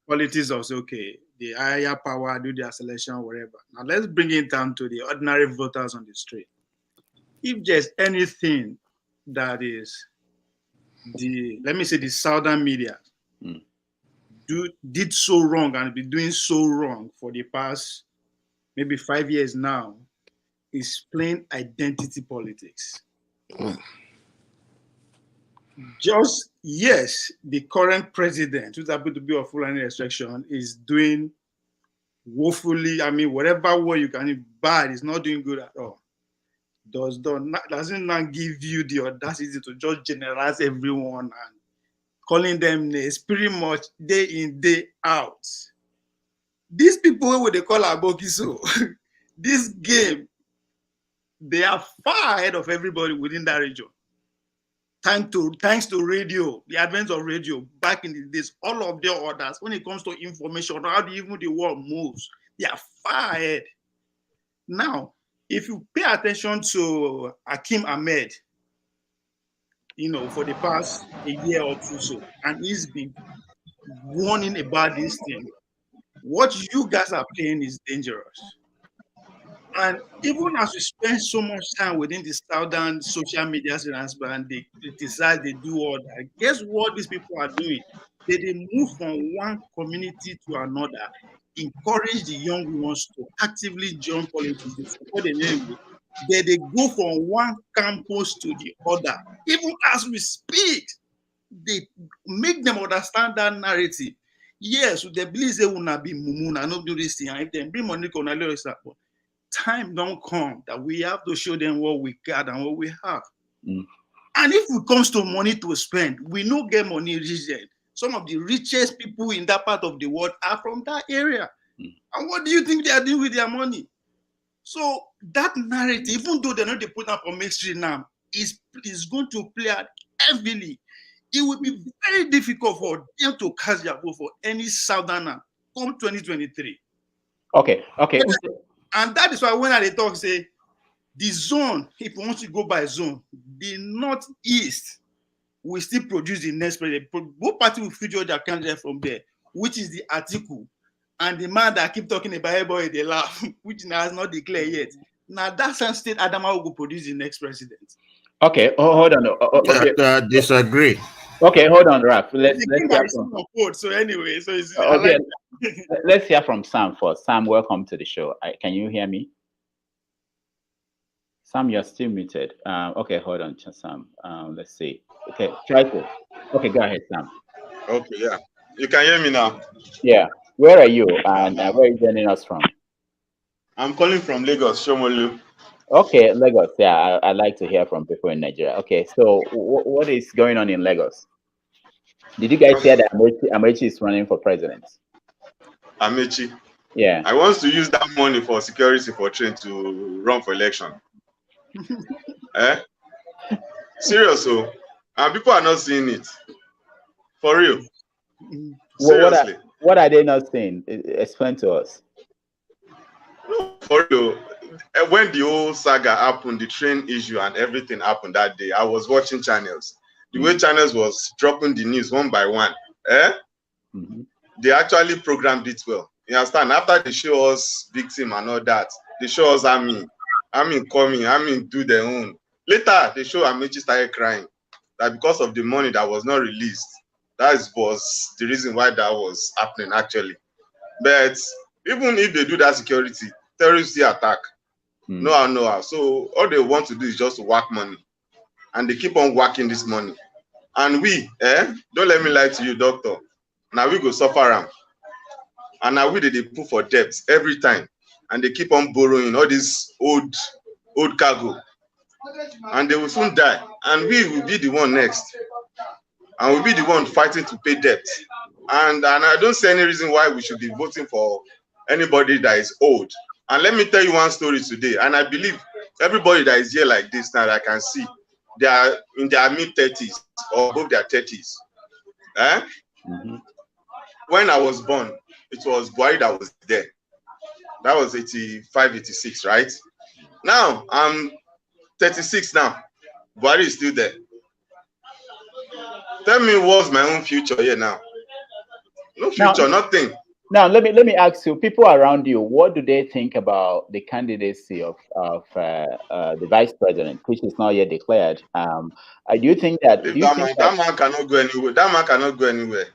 Politics also okay. The higher power do their selection, whatever. Now let's bring it down to the ordinary voters on the street. If there's anything that is the southern media did so wrong and be doing so wrong for the past maybe 5 years now, is plain identity politics. Just yes, the current president, who's happened to be of Fulani extraction, is doing woefully. I mean, whatever way you can bad, is not doing good at all. Doesn't not give you the audacity to just generalize everyone and calling them names pretty much day in, day out. These people, what they call Abokiso, this game, they are far ahead of everybody within that region. Thanks to radio, the advent of radio back in the days, all of their orders, when it comes to information, how even the world moves, they are far ahead. Now, if you pay attention to Hakeem Ahmed, for the past a year or two so, and he's been warning about this thing, what you guys are playing is dangerous. And even as we spend so much time within the southern social media and they criticize, they do all that, guess what these people are doing? They move from one community to another, encourage the young ones to actively join politics, they support the name. They go from one campus to the other. Even as we speak, they make them understand that narrative. Yes, they believe they will not be mumuna, not do this thing. And if they bring money, time don't come that we have to show them what we got and what we have. And if it comes to money to spend, we no get money region. Some of the richest people in that part of the world are from that area. And what do you think they are doing with their money? So that narrative, even though they're not put up on Main Street now, is going to play out heavily. It will be very difficult for them to cast their vote for any southerner come 2023. Okay. And that is why when I talk, say, the zone, if you want to go by zone, the northeast will still produce the next president. Both parties will feature their candidate from there, which is the article. And the man that keep talking about everybody, they laugh, which has not declared yet. Now, that same state, Adama will produce the next president. Okay, hold on. Disagree. Okay, hold on, Raf. Let's hear from. So anyway, so it's okay. Let's hear from Sam first. Sam, welcome to the show. Can you hear me? Sam, you're still muted. Okay, hold on, Sam. Let's see. Okay, try to. Okay, go ahead, Sam. Okay, yeah. You can hear me now? Yeah. Where are you and where are you joining us from? I'm calling from Lagos, Shomolu. Okay, Lagos. Yeah, I like to hear from people in Nigeria. Okay, so what is going on in Lagos? Did you guys hear that Amechi is running for president? Amechi. Yeah. I want to use that money for security for train to run for election. Eh? Serious, so. And people are not seeing it. For real. Seriously. What are they not saying? Explain to us. No, for real. When the whole saga happened, the train issue and everything happened that day, I was watching channels. The way channels was dropping the news one by one. They actually programmed it well. You understand? After they show us victim and all that, they show us Army coming, do their own. Later, they show Amechi started crying that because of the money that was not released, that was the reason why that was happening actually. But even if they do that security, terrorists still attack. No how. So all they want to do is just to whack money. And they keep on whacking this money. And we, don't let me lie to you, doctor. Now we go suffer them. And now we they put for debts every time. And they keep on borrowing all this old cargo. And they will soon die. And we will be the one next. And we'll be the one fighting to pay debt. And I don't see any reason why we should be voting for anybody that is old. And let me tell you one story today. And I believe everybody that is here like this now that I can see, they are in their mid-30s or above their 30s. When I was born, it was Buhari that was there. That was 85, 86, right? Now, I'm 36 now. Buhari is still there. Tell me what's my own future here now? No future, nothing. Now, let me ask you, people around you, what do they think about the candidacy of the vice president, which is not yet declared? Do you think that that man cannot go anywhere? That man cannot go anywhere.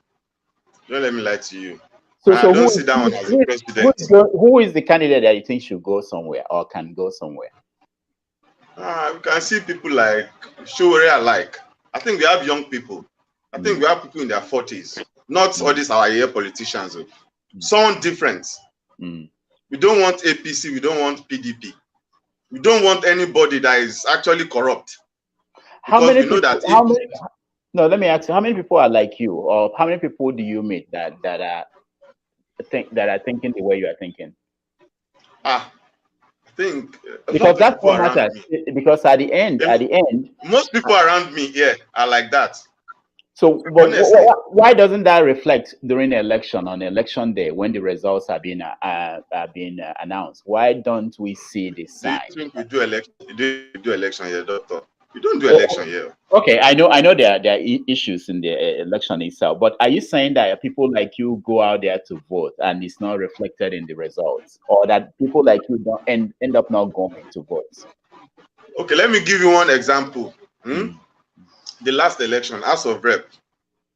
Don't let me lie to you. So I don't see that one as a president. Who is the candidate that you think should go somewhere or can go somewhere? We can see people like Showore alike. I think we have young people. I think we have people in their 40s. Not all these our year politicians. Someone different. We don't want APC. We don't want PDP. We don't want anybody that is actually corrupt. No, let me ask you, how many people are like you, or how many people do you meet that are thinking the way you are thinking? I think because that's what matters. Because at the end, most people around me are like that. So, why doesn't that reflect during the election on election day when the results are being announced? Why don't we see this side? Do you think we do election? You do election here, doctor? You don't do election here. Okay, I know there are issues in the election itself, but are you saying that people like you go out there to vote and it's not reflected in the results, or that people like you don't end up not going to vote? Okay, let me give you one example. The last election, House of Rep,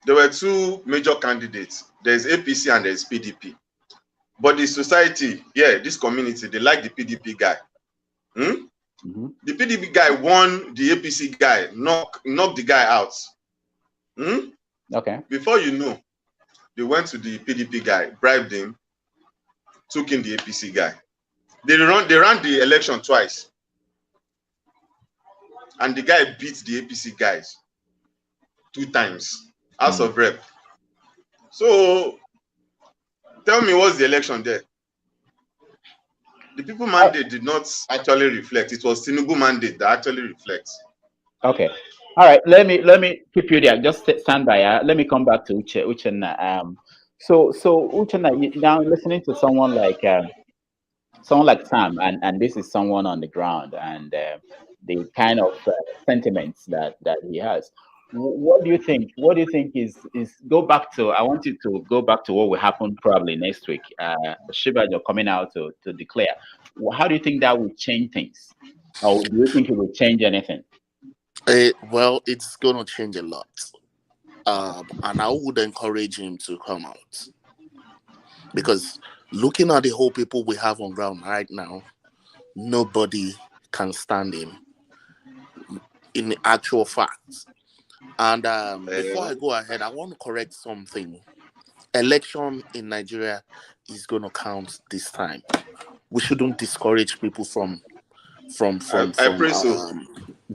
there were two major candidates. There's APC and there's PDP. But the society, this community, they like the PDP guy. The PDP guy won the APC guy, knocked the guy out. Okay. Before you know, they went to the PDP guy, bribed him, took in the APC guy. They ran the election twice. And the guy beat the APC guys 2 times. House of Rep. So tell me, what's the election there? The people mandate did not actually reflect. It was Tinubu mandate that actually reflects. Okay. All right. Let me keep you there. Just stand by. Let me come back to Uchenna. So Uchenna, now listening to someone like Sam, and this is someone on the ground, and the kind of sentiments that he has. What do you think? What do you think is go back to? I want you to go back to what will happen probably next week. Shiba, you're coming out to declare. How do you think that will change things? Or do you think it will change anything? Well, it's gonna change a lot, and I would encourage him to come out, because looking at the whole people we have on ground right now, nobody can stand him in actual facts. And before I go ahead, I want to correct something. Election in Nigeria is going to count this time. We shouldn't discourage people from I pray so.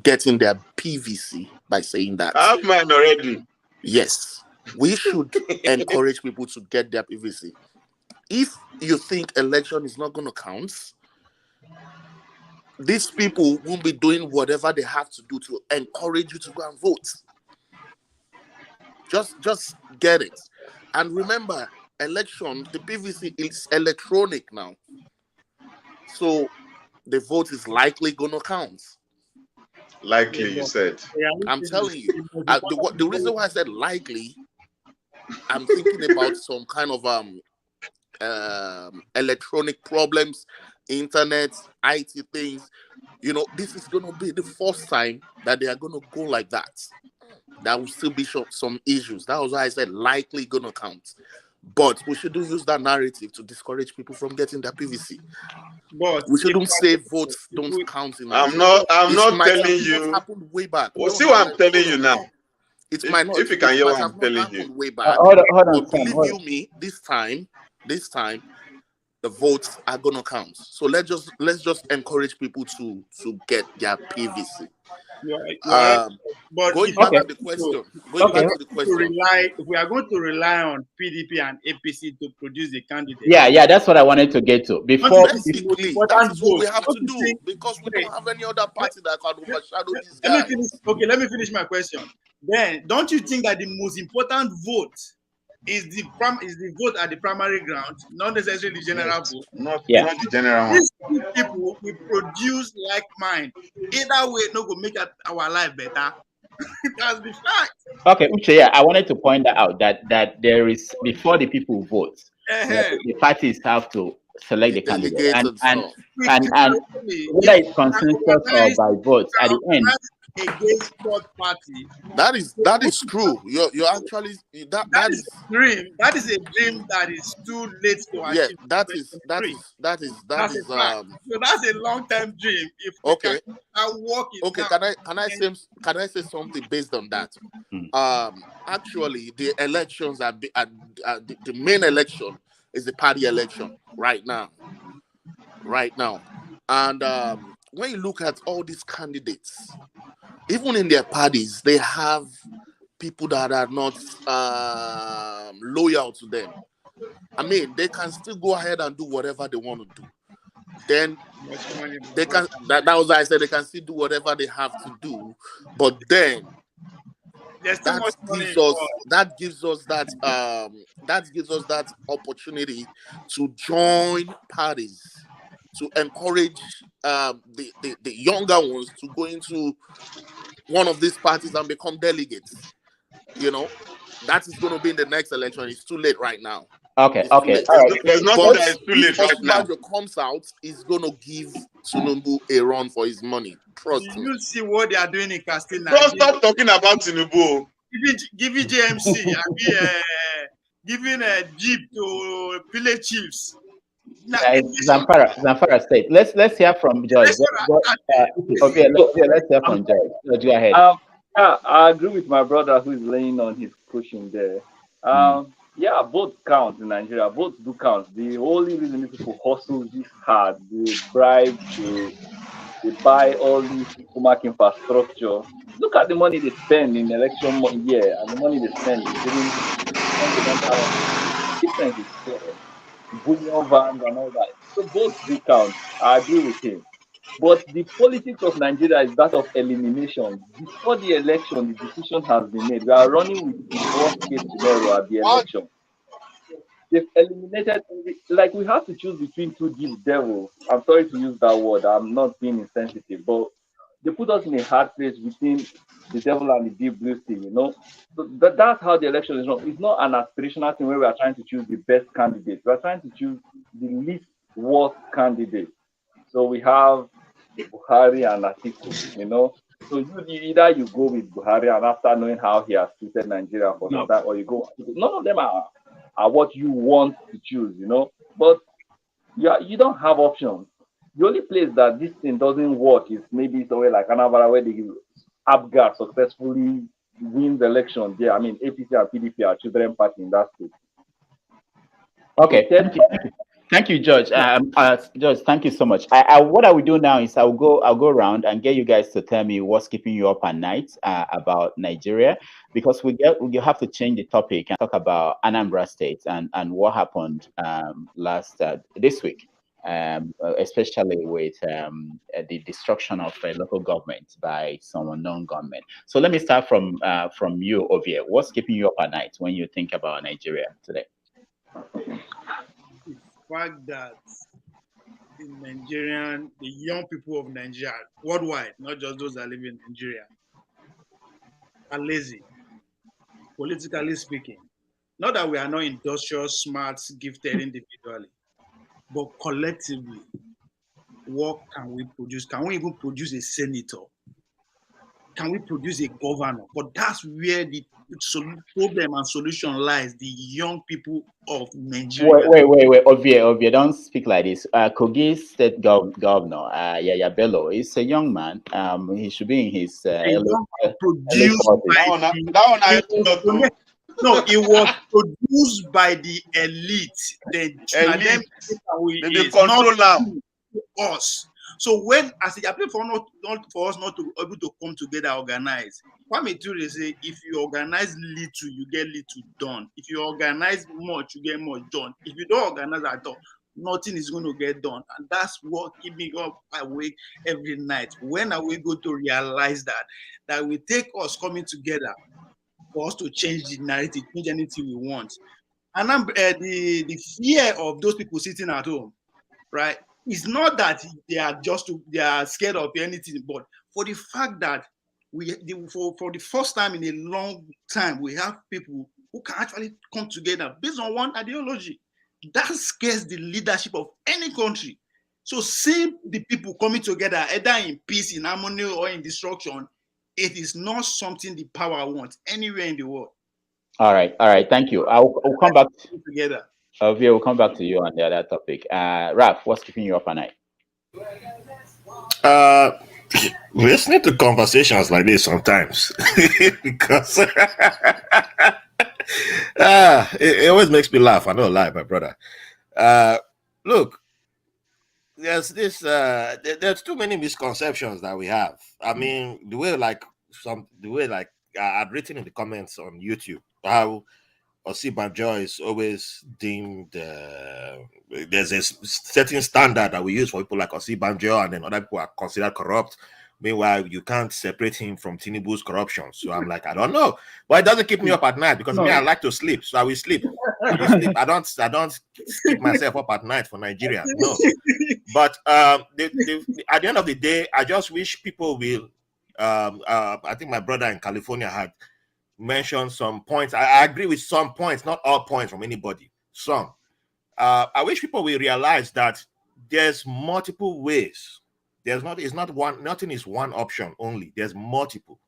Getting their PVC by saying that. I have mine already. Yes, we should encourage people to get their PVC. If you think election is not going to count, these people won't be doing whatever they have to do to encourage you to go and vote. Just get it. And remember, election, the PVC is electronic now. So the vote is likely going to count. Likely, you said. I'm telling you. The reason why I said likely, I'm thinking about some kind of electronic problems, internet, IT things. You know, this is going to be the first time that they are going to go like that. There will still be some issues. That was why I said likely going to count. But we shouldn't use that narrative to discourage people from getting their PVC. But we shouldn't say votes don't count in I'm not telling you. Happened way back. Well, see what I'm telling you now. It might not. If you can hear what I'm telling you. Way back. Hold on, but believe you me, this time, the votes are gonna count. So let's just encourage people to get their PVC. But going back to the question, if we are going to rely on PDP and APC to produce the candidate. Yeah, that's what I wanted to get to. Before that's what we have to do, because we don't have any other party that can overshadow these guys. Let me finish my question. Then, don't you think that the most important vote is the vote at the primary ground, not necessarily the general vote? Not the general one. These people will produce like mind. Either way, no go make our life better. That's the fact. Okay, Uche, I wanted to point out that there is, before the people vote, the parties have to select the candidate, and whether it's consensus or by vote, at the end. Against third party. That is true. You're actually that is a dream. That is a dream that is too late to achieve. Yeah, that is so that's a long-term dream. If okay, can I say something based on that? Actually, the elections the main election is the party election right now, and when you look at all these candidates, even in their parties, they have people that are not loyal to them. I mean, they can still go ahead and do whatever they want to do. Then they can. That was why I said they can still do whatever they have to do. But then that gives us that opportunity to join parties, to encourage the younger ones to go into one of these parties and become delegates. You know, that is going to be in the next election. It's too late right now. Okay. There's nothing that is too late right now. If comes out, is going to give Tinubu a run for his money. Trust me. You see what they are doing in Castilla. Don't stop talking about Tinubu. Give it JMC and giving a jeep to village chiefs. Zamfara State. Let's hear from George. Let's hear from George. Go ahead. I agree with my brother who is laying on his cushion there. Yeah, votes count in Nigeria. Votes do count. The only reason people hustle this hard, they bribe, they buy all this economic infrastructure. Look at the money they spend in election year and the money they spend during difference is clear. Bullion vans and all that. So both do count. I agree with him. But the politics of Nigeria is that of elimination. Before the election, the decision has been made. We are running with the worst case scenario at the election. They've eliminated, like we have to choose between two deep devils. I'm sorry to use that word. I'm not being insensitive, but they put us in a hard place between the devil and the deep blue sea, you know. So that's how the election is run. It's not an aspirational thing where we are trying to choose the best candidate. We are trying to choose the least worst candidate. So we have Buhari and Atiku, you know. So either you go with Buhari and after knowing how he has treated Nigeria for some time, or you go. None of them are what you want to choose, you know. But you don't have options. The only place that this thing doesn't work is maybe somewhere like Anambra, where the APGA successfully wins the election there. I mean, APC and PDP are children party in that state. Okay. Thank you, George. George, thank you so much. What I will do now is I'll go around and get you guys to tell me what's keeping you up at night about Nigeria, because we have to change the topic and talk about Anambra State and what happened last this week, especially with the destruction of a local government by some unknown government. So let me start from you, Ovie. What's keeping you up at night when you think about Nigeria today? The fact that the young people of Nigeria, worldwide, not just those that live in Nigeria, are lazy, politically speaking. Not that we are not industrious, smart, gifted individually, but collectively, what can we produce? Can we even produce a senator? Can we produce a governor? But that's where the problem and solution lies, the young people of Nigeria. Wait, Ovie, don't speak like this. Kogi State Governor, Yaya Bello, is a young man. He should be in his produced by no, it was produced by the elite. They control now us. So when as I play for us not to be able to come together, organize. Kwame Ture say, if you organize little, you get little done. If you organize much, you get much done. If you don't organize at all, nothing is going to get done. And that's what keeps me up awake every night. When are we going to realize that we take us coming together for us to change the narrative, change anything we want? And the fear of those people sitting at home, right? It's not that they are scared of anything, but for the fact that for the first time in a long time, we have people who can actually come together based on one ideology. That scares the leadership of any country. So seeing the people coming together, either in peace, in harmony, or in destruction, it is not something the power wants anywhere in the world. All right. Thank you. I'll come back together. Ovie, we'll come back to you on the other topic. Raf, what's keeping you up at night? Listening to conversations like this sometimes because it always makes me laugh. I don't lie, my brother. Look, there's there's too many misconceptions that we have. I mean, the way I'd written in the comments on YouTube how Osinbajo is always deemed there's a certain standard that we use for people like Osinbajo, and then other people are considered corrupt. Meanwhile, you can't separate him from Tinubu's corruption. So I'm like, I don't know, but it doesn't keep me up at night because me, I like to sleep, so I will sleep. I don't keep myself up at night for Nigeria. No, but at the end of the day, I just wish people will. I think my brother in California had mentioned some points. I agree with some points, not all points from anybody. Some. I wish people will realize that there's multiple ways. It's not one, nothing is one option only. There's multiple.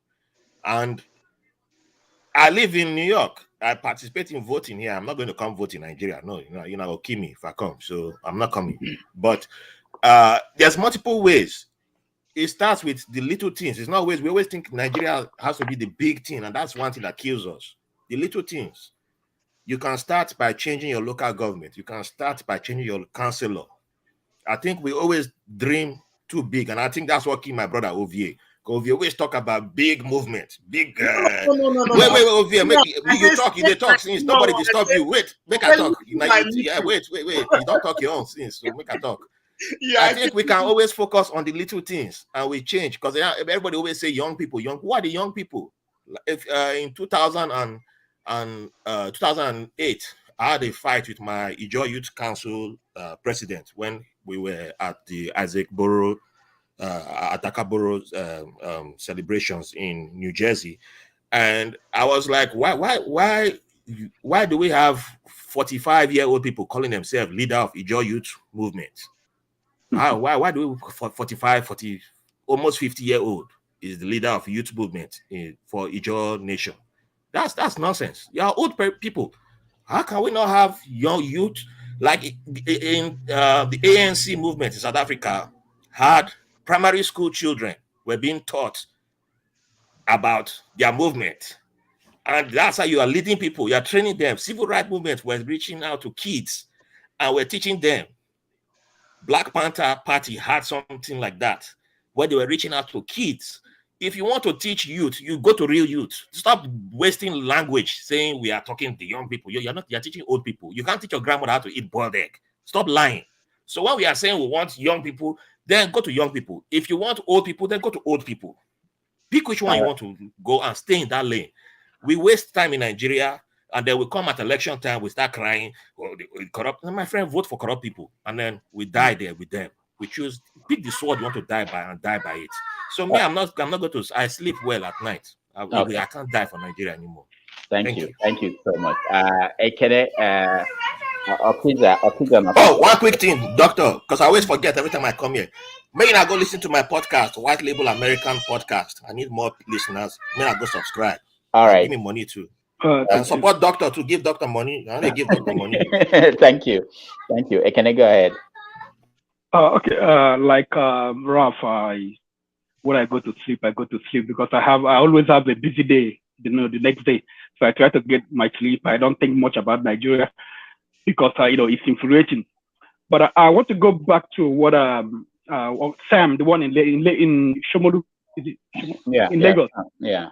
And I live in New York. I participate in voting here. I'm not going to come vote in Nigeria. No, you're not going to kill me if I come. So I'm not coming. But there's multiple ways. It starts with the little things. It's not always, we always think Nigeria has to be the big thing, and that's one thing that kills us. The little things. You can start by changing your local government. You can start by changing your councillor. I think we always dream too big, and I think that's what killed my brother Ovie. Ovie always talk about big movement, big. No. Wait, Ovie, you talk since nobody disturb you. Wait, make I talk. Wait. You don't talk your own since, so make I talk. Yeah, I think we can always focus on the little things and we change, because everybody always say young people. Who are the young people? If in 2008, I had a fight with my Ijaw Youth Council president when we were at the Isaac Borough, Ataka Borough's celebrations in New Jersey, and I was like, why do we have 45-year-old people calling themselves leader of Ijaw Youth movement? Why do we 45, almost 50-year-old is the leader of youth movement for Ijaw Nation? That's nonsense. You are old people. How can we not have young youth? Like in the ANC movement in South Africa, had primary school children were being taught about their movement. And that's how you are leading people. You are training them. Civil rights movement was reaching out to kids and we're teaching them Black Panther Party had something like that, where they were reaching out to kids. If you want to teach youth, you go to real youth. Stop wasting language saying we are talking to young people. You're not. You're teaching old people. You can't teach your grandmother how to eat boiled egg. Stop lying. So when we are saying we want young people, then go to young people. If you want old people, then go to old people. Pick which one you want to go and stay in that lane. We waste time in Nigeria, and then we come at election time, we start crying, oh, corrupt. My friend, vote for corrupt people, and then we die there with them. We choose, pick the sword you want to die by and die by it. So me, I'm not going to. I sleep well at night. I can't die for Nigeria anymore. Thank you so much. Oh, one quick thing, doctor, because I always forget every time I come here. May I go listen to my podcast, White Label American Podcast. I need more listeners. May I go subscribe. All right. Give me money too. And support doctor to give doctor money. I want to give doctor money. Thank you. Can I go ahead? Okay. Like Ralph, when I go to sleep because I always have a busy day, the next day. So I try to get my sleep. I don't think much about Nigeria because it's infuriating. But I want to go back to what Sam, the one in Shomolu, is it in Lagos? Yeah.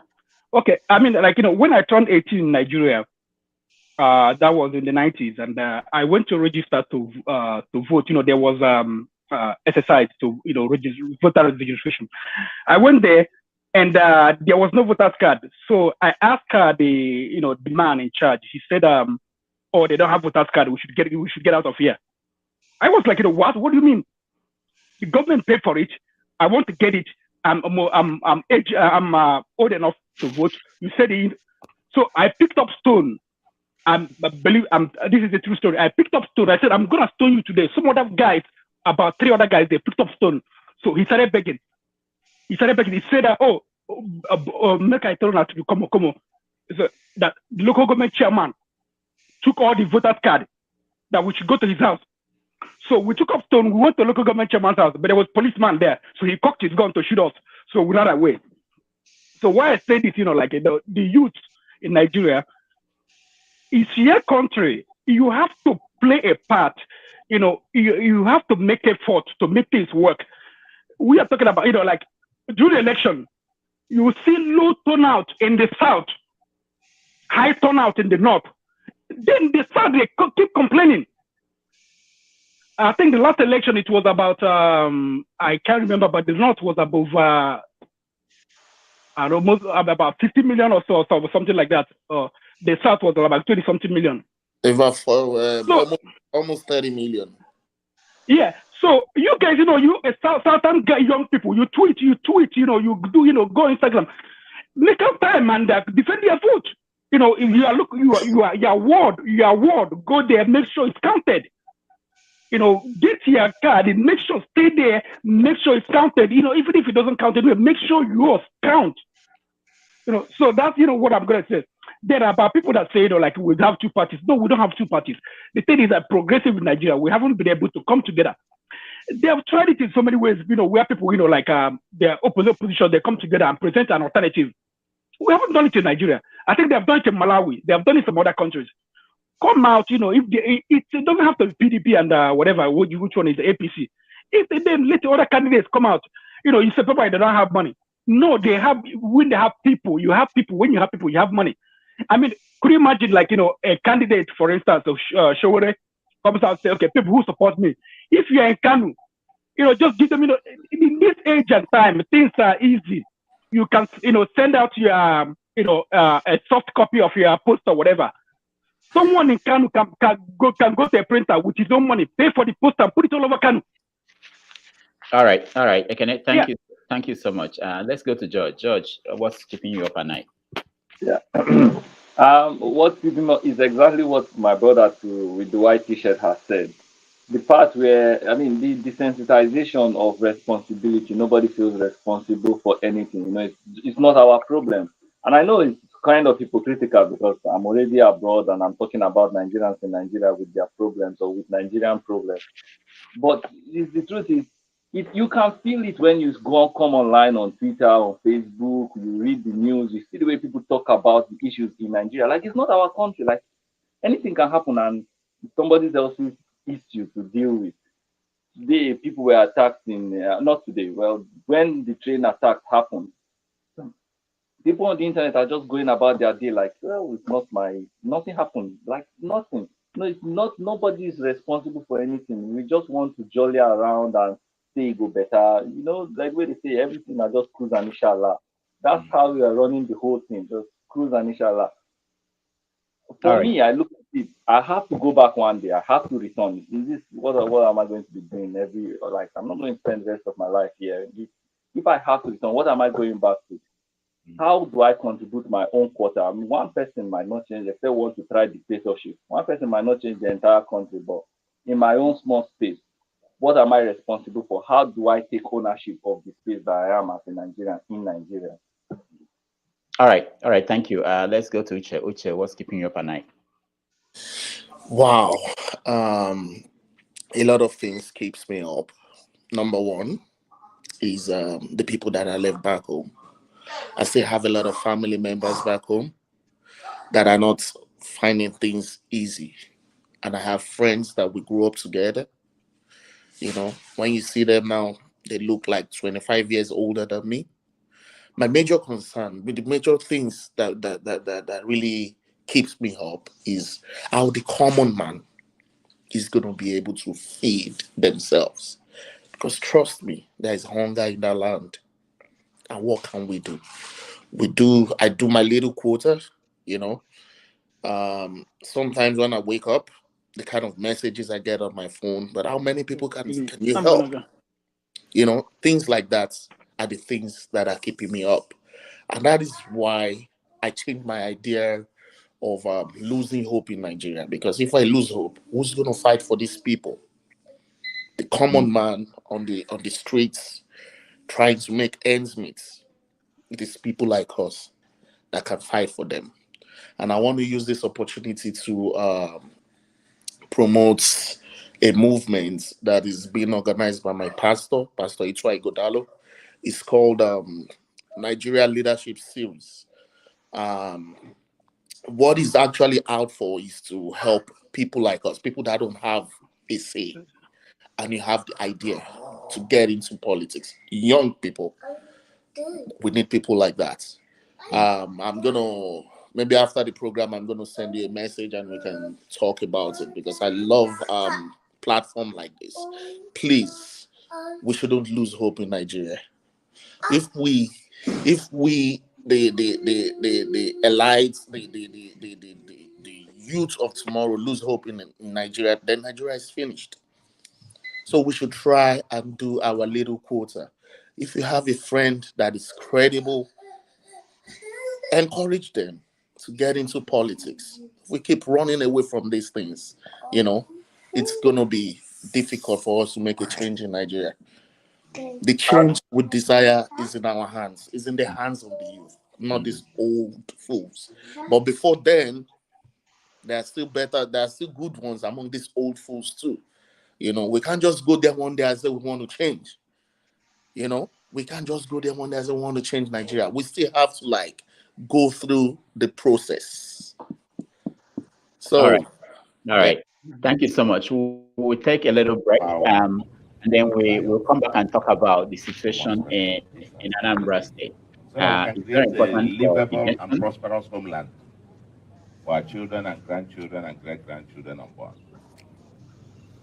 Okay. I mean, when I turned 18 in Nigeria, that was in the 90s, and I went to register to vote. There was exercise to voter registration. I went there, and there was no voter's card. So I asked the man in charge. He said, "Oh, they don't have voter's card. We should get out of here." I was like, what? What do you mean? The government paid for it. I want to get it. I'm old enough to vote. You said it. So I picked up stone. This is a true story. I picked up stone. I said, I'm gonna stone you today. Some other guys, about 3 other guys, they picked up stone. So he started begging. He said, make I tell you to come on. So that the local government chairman took all the voters' card that we should go to his house. So we took up stone. We went to the local government chairman's house, but there was a policeman there. So he cocked his gun to shoot us. So we ran away. So why I say this, the youth in Nigeria, it's your country. You have to play a part. You have to make effort to make things work. We are talking about, during the election, you will see low turnout in the south, high turnout in the north. Then the south, they keep complaining. I think the last election, it was about, I can't remember, but the north was above, almost about 50 million or so, something like that. The south was about 20-something million. Almost 30 million. Yeah. So you guys, you southern young people, you tweet, you do, go Instagram, make up time and defend your vote. If your ward, go there, make sure it's counted. Get your card and make sure stay there, make sure it's counted. Even if it doesn't count anyway, make sure yours count. So that's what I'm gonna say. There are about people that say, we have two parties. No, we don't have two parties. The thing is that progressive in Nigeria, we haven't been able to come together. They have tried it in so many ways, where people, their opposite position, they come together and present an alternative. We haven't done it in Nigeria. I think they have done it in Malawi. They have done it in some other countries. Come out, if it doesn't have to be PDP and whatever, which one is the APC. If they then let the other candidates come out, you say people they don't have money. No, they have, when they have people, you have people. When you have people, you have money. I mean, could you imagine, a candidate, for instance, of Showore comes out and say, okay, people who support me. If you're in Kanu, just give them, in this age and time, things are easy. You can, send out your, a soft copy of your post or whatever. Someone in Kanu can go to a printer with his own money, pay for the poster, and put it all over Kanu. All right. Okay, thank you so much. Let's go to George. George, what's keeping you up at night? Yeah. What's keeping me up is exactly what my brother with the white T-shirt has said. The part where, the desensitization of responsibility, nobody feels responsible for anything. It's not our problem. And I know it's kind of hypocritical because I'm already abroad and I'm talking about Nigerians in Nigeria with their problems or with Nigerian problems. But the truth is, you can feel it when you come online on Twitter or Facebook, you read the news, you see the way people talk about the issues in Nigeria. It's not our country. Anything can happen and somebody else's issue to deal with. today people were attacked in not today. Well, when the train attack happened, people on the internet are just going about their day like, well, it's not my, nothing happened, like nothing. No, it's not. Nobody is responsible for anything. We just want to jolly around and say it go better. You know, like where they say everything are just cruise and inshallah. That's how we are running the whole thing, just cruise and inshallah. All For right. me, I look at it. I have to go back one day. I have to return. Is this what am I going to be doing every? Like I'm not going to spend the rest of my life here. If I have to return, what am I going back to? How do I contribute my own quota? I mean, one person might not change if they want to try dictatorship. One person might not change the entire country, but in my own small space, what am I responsible for? How do I take ownership of the space that I am as a Nigerian in Nigeria? All right. All right. Thank you. Let's go to Uche. Uche, what's keeping you up at night? Wow. A lot of things keeps me up. Number one is the people that I left back home. I still have a lot of family members back home that are not finding things easy. And I have friends that we grew up together. You know, when you see them now, they look like 25 years older than me. My major concern, with the major things that really keeps me up is how the common man is going to be able to feed themselves. Because trust me, there is hunger in that land. And what can we do? I do my little quota, you know. Sometimes when I wake up, the kind of messages I get on my phone, but how many people can you help? You know, things like that are the things that are keeping me up. And that is why I changed my idea of losing hope in Nigeria. Because if I lose hope, who's going to fight for these people? The common man on the streets trying to make ends meet. It is people like us that can fight for them. And I want to use this opportunity to promote a movement that is being organized by my pastor, Pastor Itwa Igodalo. It's called Nigeria Leadership Series. What is actually out for is to help people like us, people that don't have a say, and you have the idea to get into politics. Young people, we need people like that. I'm gonna maybe after the program, I'm gonna send you a message and we can talk about it because I love platform like this. Please, we shouldn't lose hope in Nigeria. If we the elites, the youth of tomorrow lose hope in Nigeria, then Nigeria is finished. So we should try and do our little quota. If you have a friend that is credible, encourage them to get into politics. If we keep running away from these things, you know, it's going to be difficult for us to make a change in Nigeria. The change we desire is in our hands, is in the hands of the youth, not these old fools. But before then, there are still good ones among these old fools too. You know, we can't just go there one day and say we want to change. You know, we can't just go there one day and say we want to change Nigeria. We still have to go through the process. So, All right. All right. Thank you so much. We'll take a little break, and then we'll come back and talk about the situation in Anambra State. So that we can It's very create a important for the livable and nation. prosperous homeland for our children and grandchildren and great-grandchildren on board.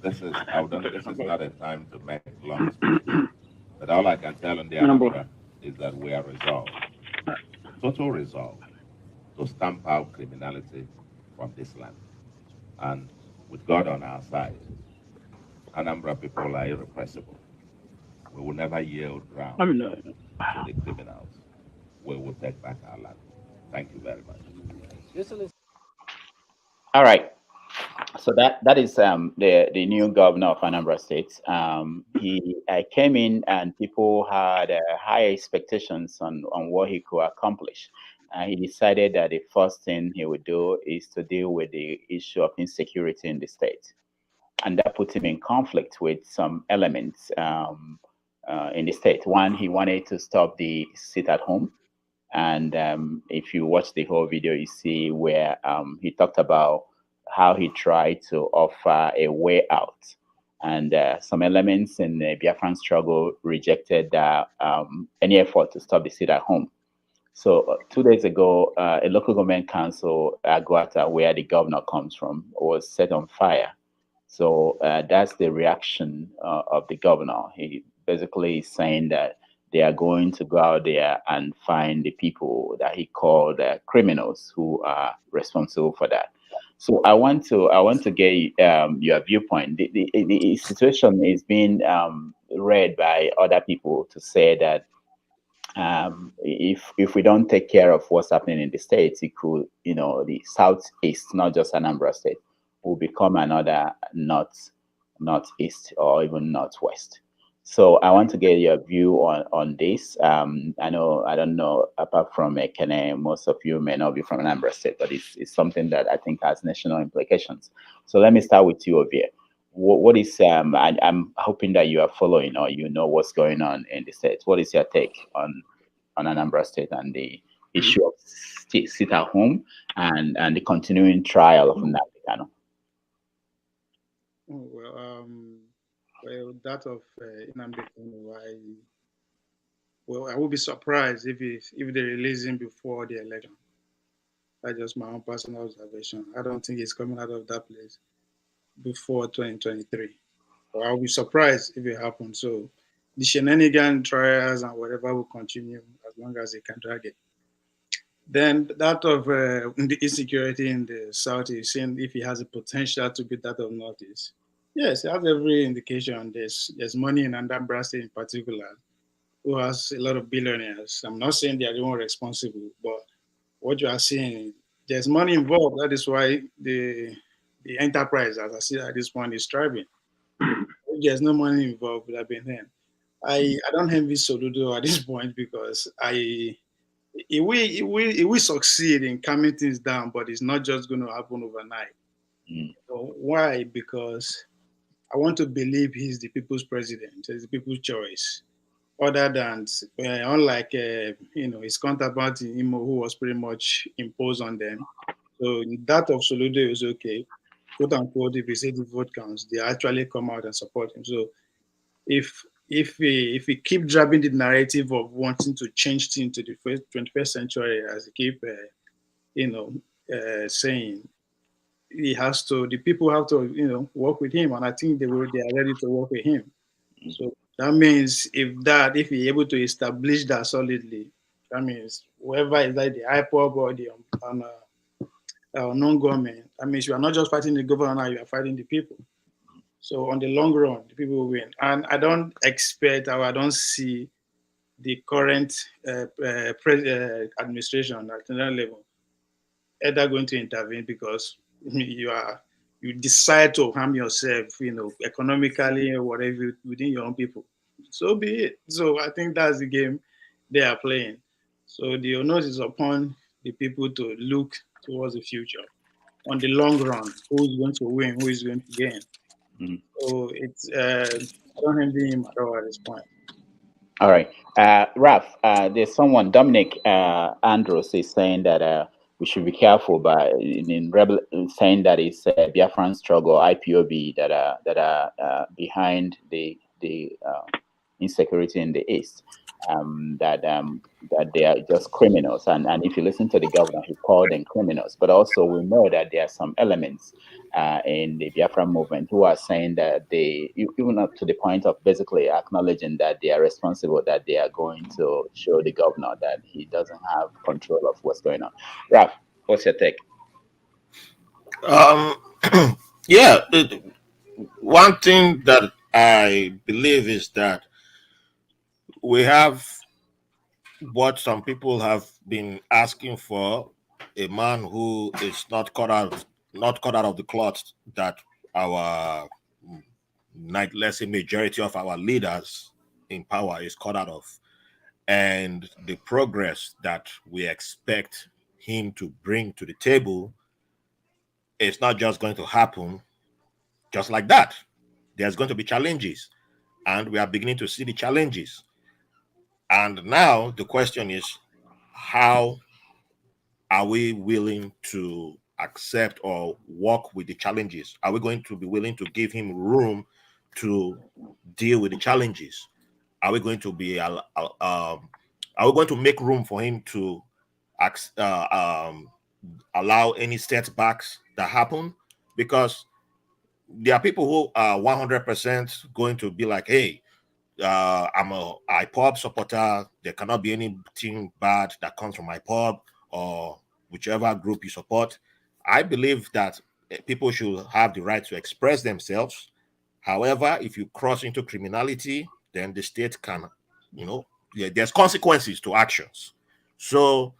This is not a time to make long speeches. But all I can tell on the Anambra is that we are resolved, total resolve, to stamp out criminality from this land. And with God on our side, Anambra people are irrepressible. We will never yield ground to the criminals. We will take back our land. Thank you very much. All right. So that is the new governor of Anambra State. He came in and people had high expectations on what he could accomplish. He decided that the first thing he would do is to deal with the issue of insecurity in the state, and that put him in conflict with some elements in the state. One, he wanted to stop the sit at home, and if you watch the whole video, you see where he talked about how he tried to offer a way out. and some elements in the Biafran struggle rejected any effort to stop the sit at home. So 2 days ago, a local government council, Aguata, where the governor comes from, was set on fire. So that's the reaction of the governor. He basically is saying that they are going to go out there and find the people that he called criminals who are responsible for that. So I want to get your viewpoint. The situation is being read by other people to say that if we don't take care of what's happening in the states, it could, the southeast, not just Anambra State, will become another northeast or even northwest. So I want to get your view on this. I don't know, apart from Ekene, most of you may not be from Anambra State, but it's something that I think has national implications. So let me start with you, Ovie. What is I'm hoping that you are following or you know what's going on in the states. What is your take on Anambra State and the issue of sit at home and the continuing trial of Nnamdi Kanu? Well, that of Nnamdi Kanu, I would be surprised if they release him before the election. That's just my own personal observation. I don't think he's coming out of that place before 2023. Or I'll be surprised if it happens. So the shenanigan trials and whatever will continue as long as they can drag it. Then that of the insecurity in the southeast, seeing if he has a potential to be that of northeast. Yes, it has every indication. There's money in Anambra State in particular, who has a lot of billionaires. I'm not saying they are the one responsible, but what you are seeing, there's money involved. That is why the enterprise, as I see at this point, is thriving. If there's no money involved, would have been there. I don't envy Soludo at this point because it will succeed in calming things down, but it's not just going to happen overnight. So why? Because I want to believe he's the people's president, he's the people's choice. Other than, unlike his counterpart in Imo, who was pretty much imposed on them. So that of Soludo is okay, quote unquote. If we say the vote counts, they actually come out and support him. So if we keep driving the narrative of wanting to change things to the 21st century, as they keep saying, the people have to work with him, and I think they are ready to work with him. So that means if he's able to establish that solidly, that means whoever is like the IPOB or the non-government, that means you are not just fighting the governor, you are fighting the people. So on the long run, the people will win. And I don't expect, or I don't see the current administration at that level either going to intervene because you decide to harm yourself, economically or whatever within your own people. So be it. So I think that's the game they are playing. So the onus is upon the people to look towards the future. On the long run, who is going to win, who is going to gain. So it's I don't envy him at all at this point. All right, Raf. There's someone, Dominic Andrews, is saying that we should be careful by saying that it's Biafran struggle, IPOB that are behind the insecurity in the east. That they are just criminals, and if you listen to the governor, he called them criminals. But also we know that there are some elements in the Biafra movement who are saying that they, even up to the point of basically acknowledging that they are responsible, that they are going to show the governor that he doesn't have control of what's going on. Raf, what's your take? Yeah, one thing that I believe is that we have what some people have been asking for, a man who is not cut out of the cloth that our, let's say, majority of our leaders in power is cut out of, and the progress that we expect him to bring to the table is not just going to happen just like that. There's going to be challenges, and we are beginning to see the challenges. And now the question is, how are we willing to accept or work with the challenges? Are we going to be willing to give him room to deal with the challenges? Are we going to be are we going to make room for him to allow any setbacks that happen? Because there are people who are 100% going to be like, hey, I'm a IPOB supporter. There cannot be anything bad that comes from IPOB or whichever group you support. I believe that people should have the right to express themselves. However, if you cross into criminality, then the state can, there's consequences to actions. So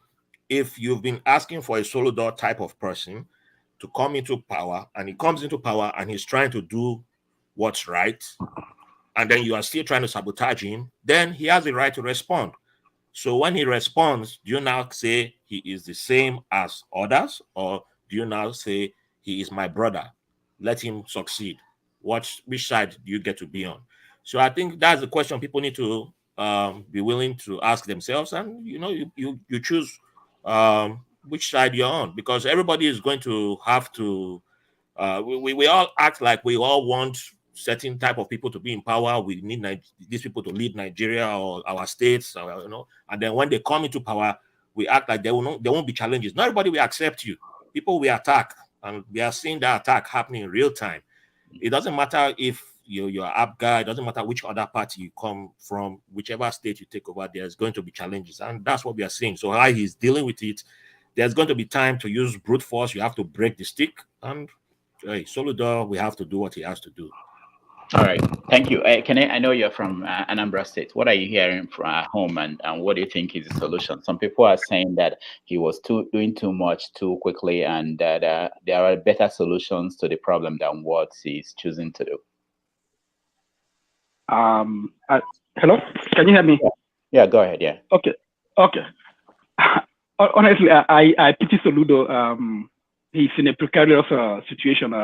if you've been asking for a Soludo type of person to come into power, and he comes into power and he's trying to do what's right, and then you are still trying to sabotage him, then he has the right to respond. So when he responds, do you now say he is the same as others, or do you now say he is my brother? Let him succeed. Which side do you get to be on? So I think that's the question people need to be willing to ask themselves, and you choose which side you're on, because everybody is going to have to. We all act like we all want certain type of people to be in power. We need these people to lead Nigeria or our states, and then when they come into power, we act like there won't be challenges. Not everybody will accept you. People will attack, and we are seeing that attack happening in real time. It doesn't matter if you're APGA, it doesn't matter which other party you come from, whichever state you take over, there's going to be challenges, and that's what we are seeing. So how he's dealing with it, there's going to be time to use brute force. You have to break the stick, and hey, Soludo, we have to do what he has to do. All right, thank you. I know you're from Anambra State. What are you hearing from home, and what do you think is the solution? Some people are saying that he was doing too much too quickly, and that there are better solutions to the problem than what he's choosing to do. Hello, can you hear me? Yeah, go ahead. Yeah. Okay. Honestly, I pity Soludo. He's in a precarious situation.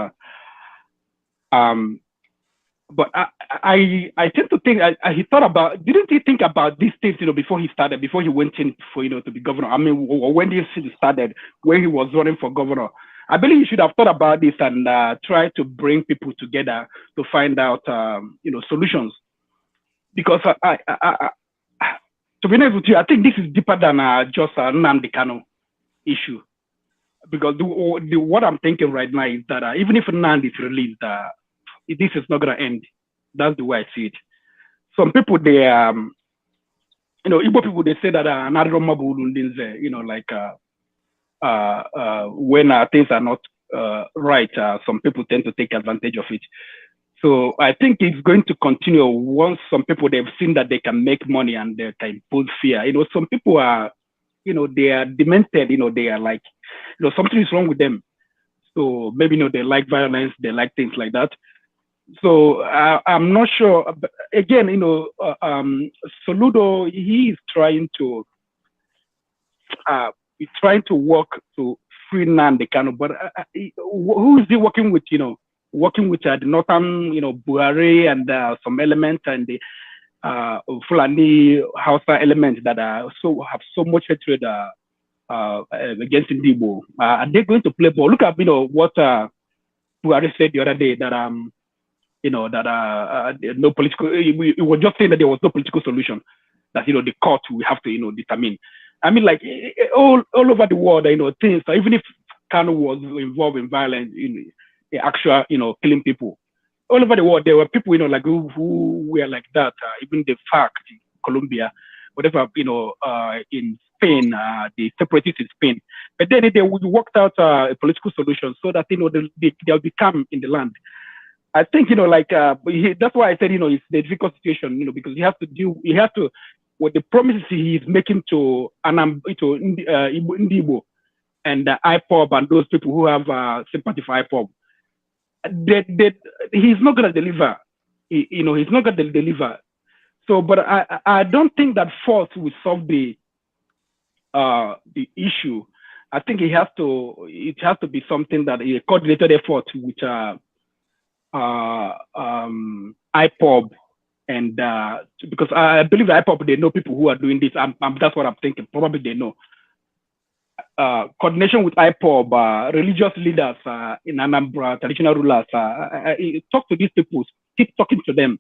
But I tend to think he thought about, didn't he think about these things, before he went in for, to be governor? I mean, when he started, when he was running for governor, I believe he should have thought about this and try to bring people together to find out, solutions. Because to be honest with you, I think this is deeper than just a Nnamdi Kanu issue. Because what I'm thinking right now is that even if Nnamdi is released, this is not going to end. That's the way I see it. Some people, they, Igbo people, they say that when things are not right, some people tend to take advantage of it. So I think it's going to continue once some people, they've seen that they can make money and they can impose fear. Some people are, they are demented, they are like, something is wrong with them. So maybe, they like violence, they like things like that. So I'm not sure. Again, Soludo, he is trying to work to free Nnamdi Kanu, but who is he working with? Working with the northern, Buhari and some elements and the Fulani Hausa elements that have so much hatred against Ndibo. Are they going to play ball? Look at what Buhari said the other day that no political. We were just saying that there was no political solution. That the court will have to determine. I mean, like all over the world, things. Even if Kanu was involved in violence, actual killing people, all over the world there were people like who were like that. Even the FARC in Colombia, whatever in Spain, the separatists in Spain. But then they worked out a political solution so that they'll become in the land. I think that's why I said it's the difficult situation because he has to with the promises he is making to Ndibo and IPOB and those people who have sympathy for IPOB. He's not going to deliver. He's not going to deliver. So, but I don't think that force will solve the issue. I think it has to be something that a coordinated effort with IPOB and because I believe the IPOB, they know people who are doing this. That's what I'm thinking. Probably they know. Coordination with IPOB, religious leaders in Anambra, traditional rulers, talk to these people, keep talking to them.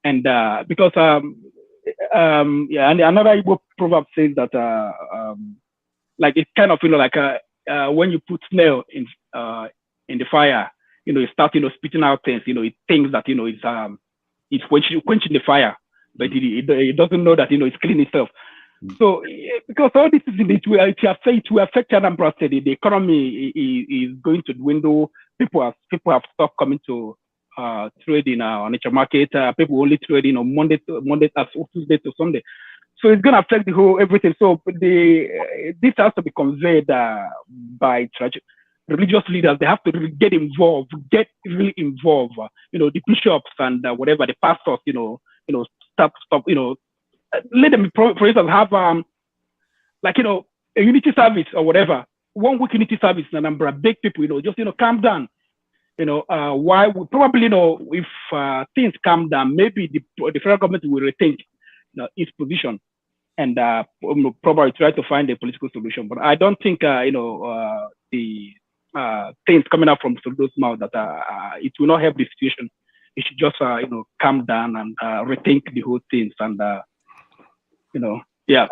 And because yeah, and another Igbo proverb says that like it's kind of like when you put snail in the fire, it starts spitting out things. It thinks that it's quenching the fire, but it doesn't know that it's cleaning itself. So because all this is it will affect Anambra State. The economy is going to dwindle. People have stopped coming to trading on the market. People only trading on Monday Tuesday to Sunday. So it's going to affect the whole everything. So this has to be conveyed by religious leaders. They have to really get really involved. The bishops and whatever, the pastors. Stop. Let them, for instance, have like a unity service or whatever. 1 week unity service in Anambra. Big people, just calm down. Why we probably if things calm down, maybe the federal government will rethink its position and probably try to find a political solution. But I don't think the things coming out from Soludo's mouth that it will not help the situation. It should just calm down and rethink the whole things and yeah.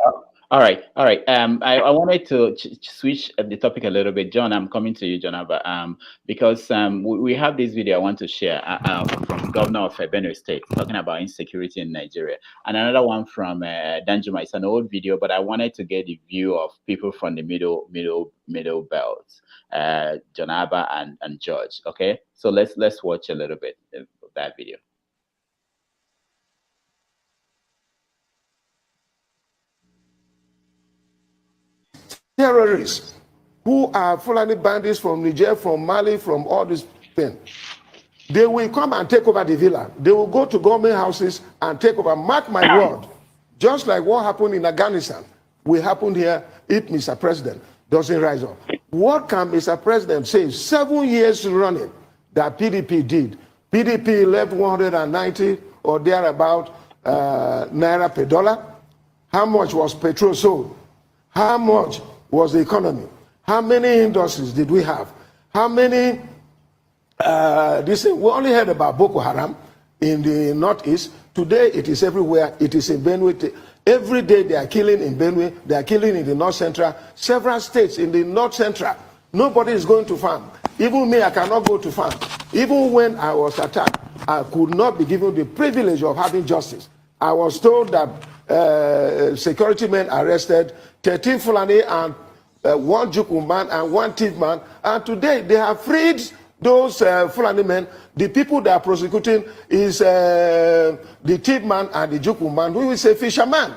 All right. I wanted to switch the topic a little bit. John, I'm coming to you, John, because we have this video I want to share from Governor of Benue State talking about insecurity in Nigeria, and another one from Danjuma. It's an old video, but I wanted to get the view of people from the middle belt, Jonaba and George. Okay, so let's watch a little bit of that video. Terrorists who are Fulani bandits from Niger, from Mali, from all these things. They will come and take over the villa. They will go to government houses and take over. Mark my word, just like what happened in Afghanistan, will happen here if Mr. President doesn't rise up. What can Mr. President say 7 years running that PDP did? PDP left 190 or thereabout naira per dollar. How much was petrol sold? How much was the economy? How many industries did we have? How many, we only heard about Boko Haram in the Northeast. Today it is everywhere. It is in Benue. Every day they are killing in Benue. They are killing in the North Central. Several states in the North Central. Nobody is going to farm. Even me, I cannot go to farm. Even when I was attacked, I could not be given the privilege of having justice. I was told that security men arrested 13 Fulani and 1 Juku man and 1 thief man, and today they have freed those Fulani men. The people they are prosecuting is the thief man and the Juku man, who is a fisherman,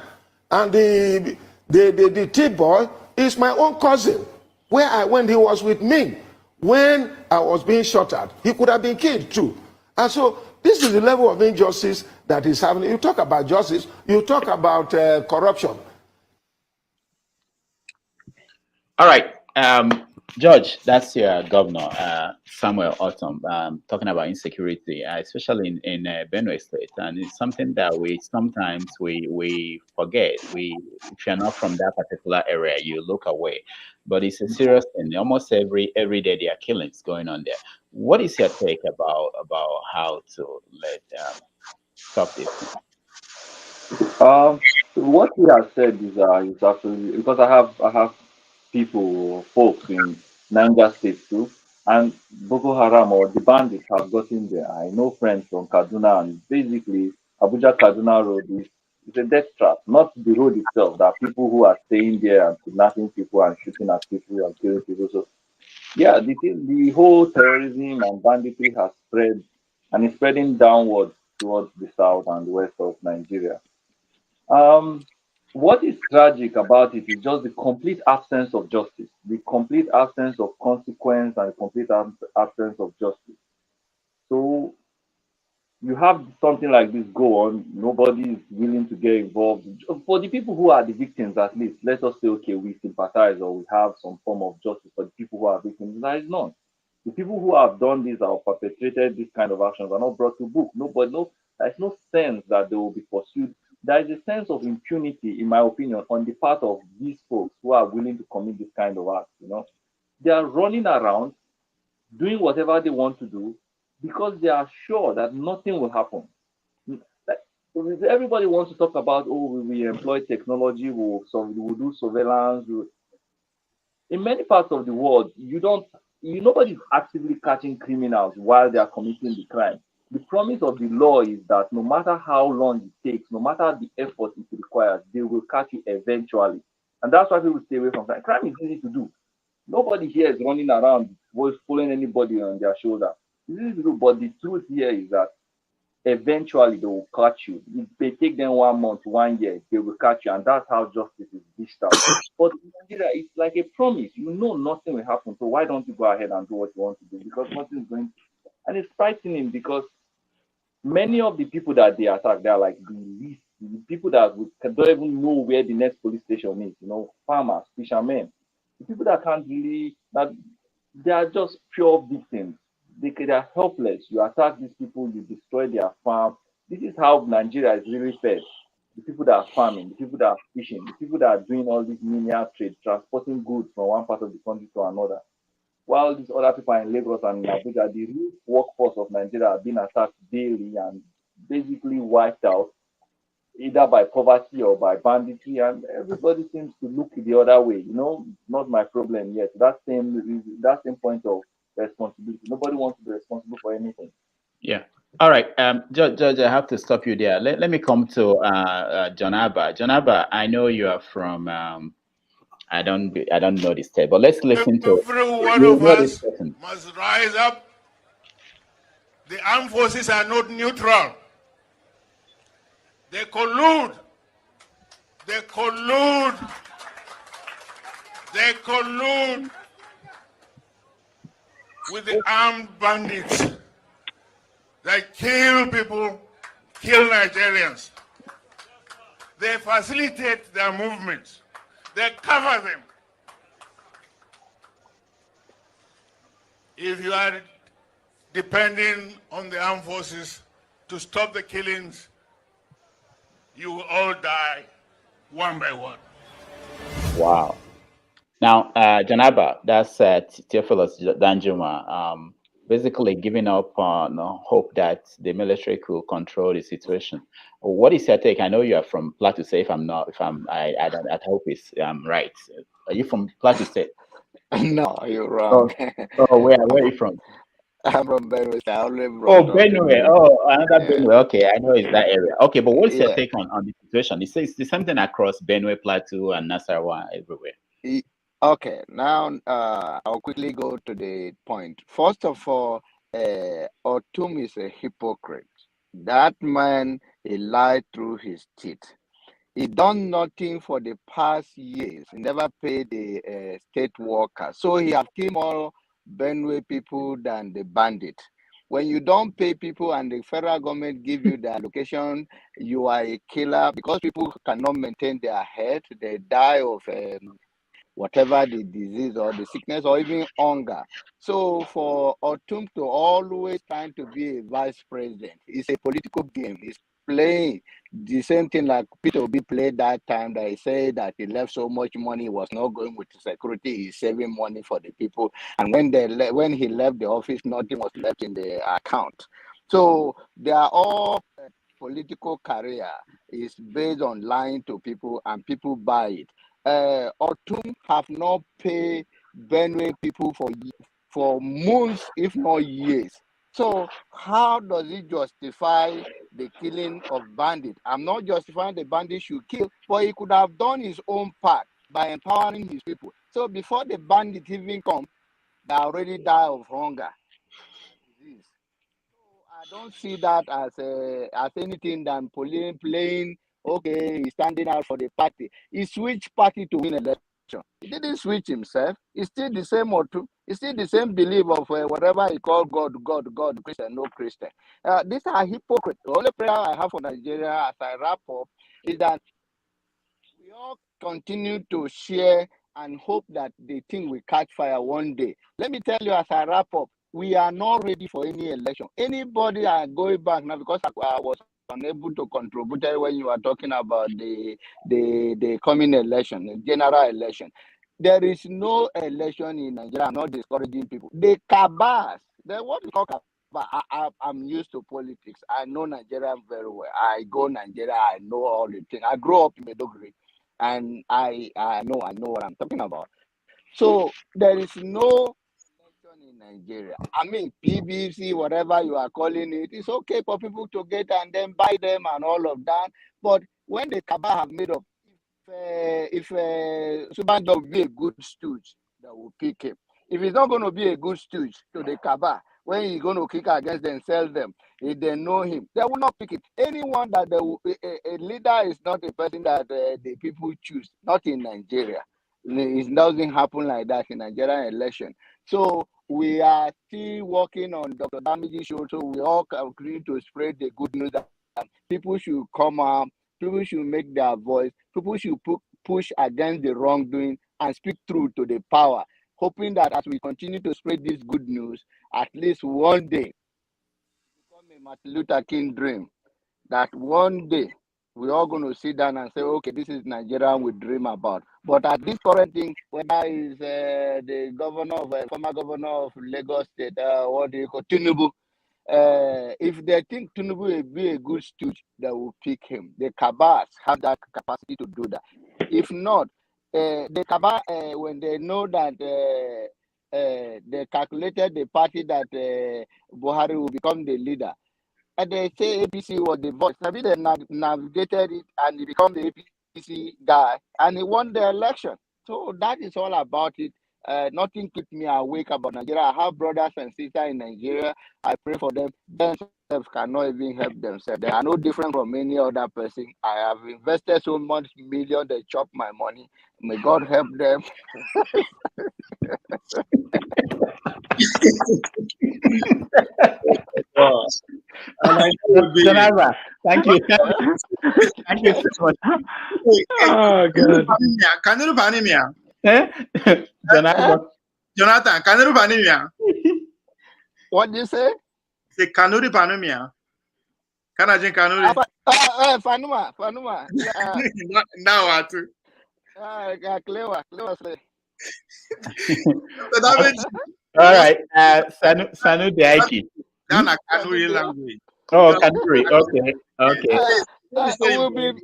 and the thief boy is my own cousin. Where I went, he was with me when I was being shot at. He could have been killed too, and so this is the level of injustice that is happening. You talk about justice, you talk about corruption. All right, George, that's your governor, Samuel Autumn, talking about insecurity, especially in Benue State, and it's something that we sometimes we forget. If you're not from that particular area, you look away, but it's a serious thing. Almost every day there are killings going on there. What is your take about how to stop this? What he has said is actually, because I have folks in Niger State too, and Boko Haram or the bandits have gotten there. I know friends from Kaduna, and basically Abuja Kaduna road is a death trap, not the road itself. There are people who are staying there and kidnapping people and shooting at people and killing people. So yeah, the whole terrorism and banditry has spread and is spreading downwards towards the south and west of Nigeria. What is tragic about it is just the complete absence of justice, the complete absence of consequence, and the complete absence of justice. So you have something like this go on, nobody is willing to get involved. For the people who are the victims, at least, let us say, okay, we sympathize or we have some form of justice for the people who are victims. There is none. The people who have done this or perpetrated this kind of actions are not brought to book. There's no sense that they will be pursued. There is a sense of impunity, in my opinion, on the part of these folks who are willing to commit this kind of act. They are running around, doing whatever they want to do, because they are sure that nothing will happen. Everybody wants to talk about, oh, we employ technology, we'll do surveillance. In many parts of the world, nobody's actively catching criminals while they are committing the crime. The promise of the law is that no matter how long it takes, no matter the effort it requires, they will catch you eventually. And that's why people stay away from crime. Crime is easy to do. Nobody here is running around pulling anybody on their shoulder. It's easy to do, but the truth here is that eventually they will catch you. If they take them 1 month, 1 year, they will catch you, and that's how justice is dished out. But in Nigeria, it's like a promise. You know nothing will happen, so why don't you go ahead and do what you want to do? Because nothing is going to. And it's frightening because many of the people that they attack, they are like the least, the people that don't even know where the next police station is. Farmers, fishermen, the people that can't really, that they are just pure victims. They are helpless. You attack these people, you destroy their farm. This is how Nigeria is really fed. The people that are farming, the people that are fishing, the people that are doing all this menial trade, transporting goods from one part of the country to another. While these other people are in Lagos and in Abuja, the real workforce of Nigeria are being attacked daily and basically wiped out, either by poverty or by banditry, and everybody seems to look the other way. Not my problem yet. That same point of responsibility. Nobody wants to be responsible for anything. Yeah. All right. George, I have to stop you there. Let me come to John Abba. John Abba, I know you are from I don't know this state, but let's listen to every one of us must rise up. The armed forces are not neutral. They collude. They collude. They collude with the armed bandits. They kill people, kill Nigerians. They facilitate their movements. They cover them. If you are depending on the armed forces to stop the killings, you will all die one by one. Wow. Now, Janaba, that's Theophilus Danjuma, basically giving up on hope that the military could control the situation. What is your take? I know you are from Plateau State. I hope it's right. Are you from Plateau State? No, you're wrong. Where are you from? I'm from Benue. Benue. Another Benue. Okay, I know it's that area. Okay, but what's your take on the situation? It says there's something across Benue, Plateau, and Nasarawa everywhere. Okay, now I'll quickly go to the point. First of all, Otum is a hypocrite. That man, he lied through his teeth. He done nothing for the past years. He never paid the state workers. So he have killed more Benue people than the bandit. When you don't pay people and the federal government give you the allocation, you are a killer because people cannot maintain their health. They die of whatever the disease or the sickness or even hunger. So for Otum to always trying to be a vice president, it's a political game. It's playing the same thing like Peter Ovie played that time that he said that he left so much money, was not going with security, he's saving money for the people. And when he left the office, nothing was left in the account. So they are all political career is based on lying to people and people buy it. Otum have not paid Benue people for months, if not years. So how does it justify the killing of bandits? I'm not justifying the bandits should kill, but he could have done his own part by empowering his people. So before the bandits even come, they already die of hunger. So I don't see that as anything than playing. Okay, he's standing out for the party. He switched party to win election. He didn't switch himself. He's still the same Otum. He's still the same belief of whatever he called God, Christian, no Christian. These are hypocrites. The only prayer I have for Nigeria as I wrap up is that we all continue to share and hope that the thing will catch fire one day. Let me tell you as I wrap up, we are not ready for any election. Anybody are going back now because I was unable to contribute when you are talking about the coming election, the general election. There is no election in Nigeria. I'm not discouraging people. The cabals, what we call cabals, but I'm used to politics. I know Nigeria very well. I go Nigeria. I know all the things. I grew up in Medogri, and I know what I'm talking about. So there is no election in Nigeria. I mean, PBC, whatever you are calling it, it's okay for people to get and then buy them and all of that. But when the Kaba have made up, if Osinbajo will be a good stooge, that will pick him. If he's not going to be a good stooge to the Kaba, when he's going to kick against them, sell them, if they know him, they will not pick it. Anyone that they will, a leader is not a person that the people choose, not in Nigeria. It doesn't happen like that in Nigerian election. So we are still working on Dr. Damage's show, so we all agree to spread the good news that people should come out, people should make their voice, people should push against the wrongdoing and speak through to the power, hoping that as we continue to spread this good news, at least one day, become a Martin Luther King dream, that one day we're all going to sit down and say, okay, this is Nigeria we dream about. But at this current thing, whether it's the governor of former governor of Lagos State, what do you call Tinubu, if they think Tinubu will be a good stooge, they will pick him. The Kabas have that capacity to do that. If not, the Kaba, when they know that they calculated the party that Buhari will become the leader, and they say APC was the voice. Maybe they navigated it and he became the APC guy and he won the election. So that is all about it. Nothing keeps me awake about Nigeria. I have brothers and sisters in Nigeria. I pray for them. They themselves cannot even help themselves. They are no different from any other person. I have invested so much million, they chop my money. May God help them. Jonathan, thank you. Thank you so much. Oh, God. Kanuru Panimia. Jonathan, Kanuru Panimia. What do you say? Say Kanuri Panumia. Kanajin Kanuri. Fanuma. Now what? Clever. All right. Sanu Daiki. That's Kanuri language. Oh, Kanuri. Okay.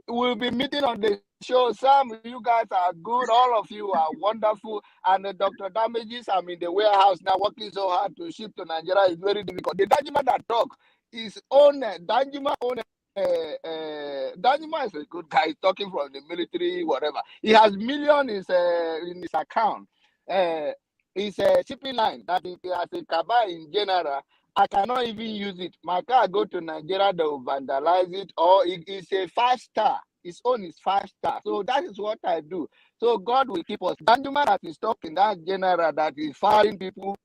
We'll be meeting on the show. Sam, you guys are good. All of you are wonderful. And Dr. Damages, I'm in the warehouse now working so hard to ship to Nigeria. It's very difficult. The Danjuma that talk is own Danjuma Danjuma is a good guy. He's talking from the military, whatever. He has millions in his account. It's a shipping line that is as a Kaba in general. I cannot even use it. My car go to Nigeria, they will vandalize it, or it's a 5-star. Its own is 5-star. So that is what I do. So God will keep us. Danjuma that is talking, that general that is firing people,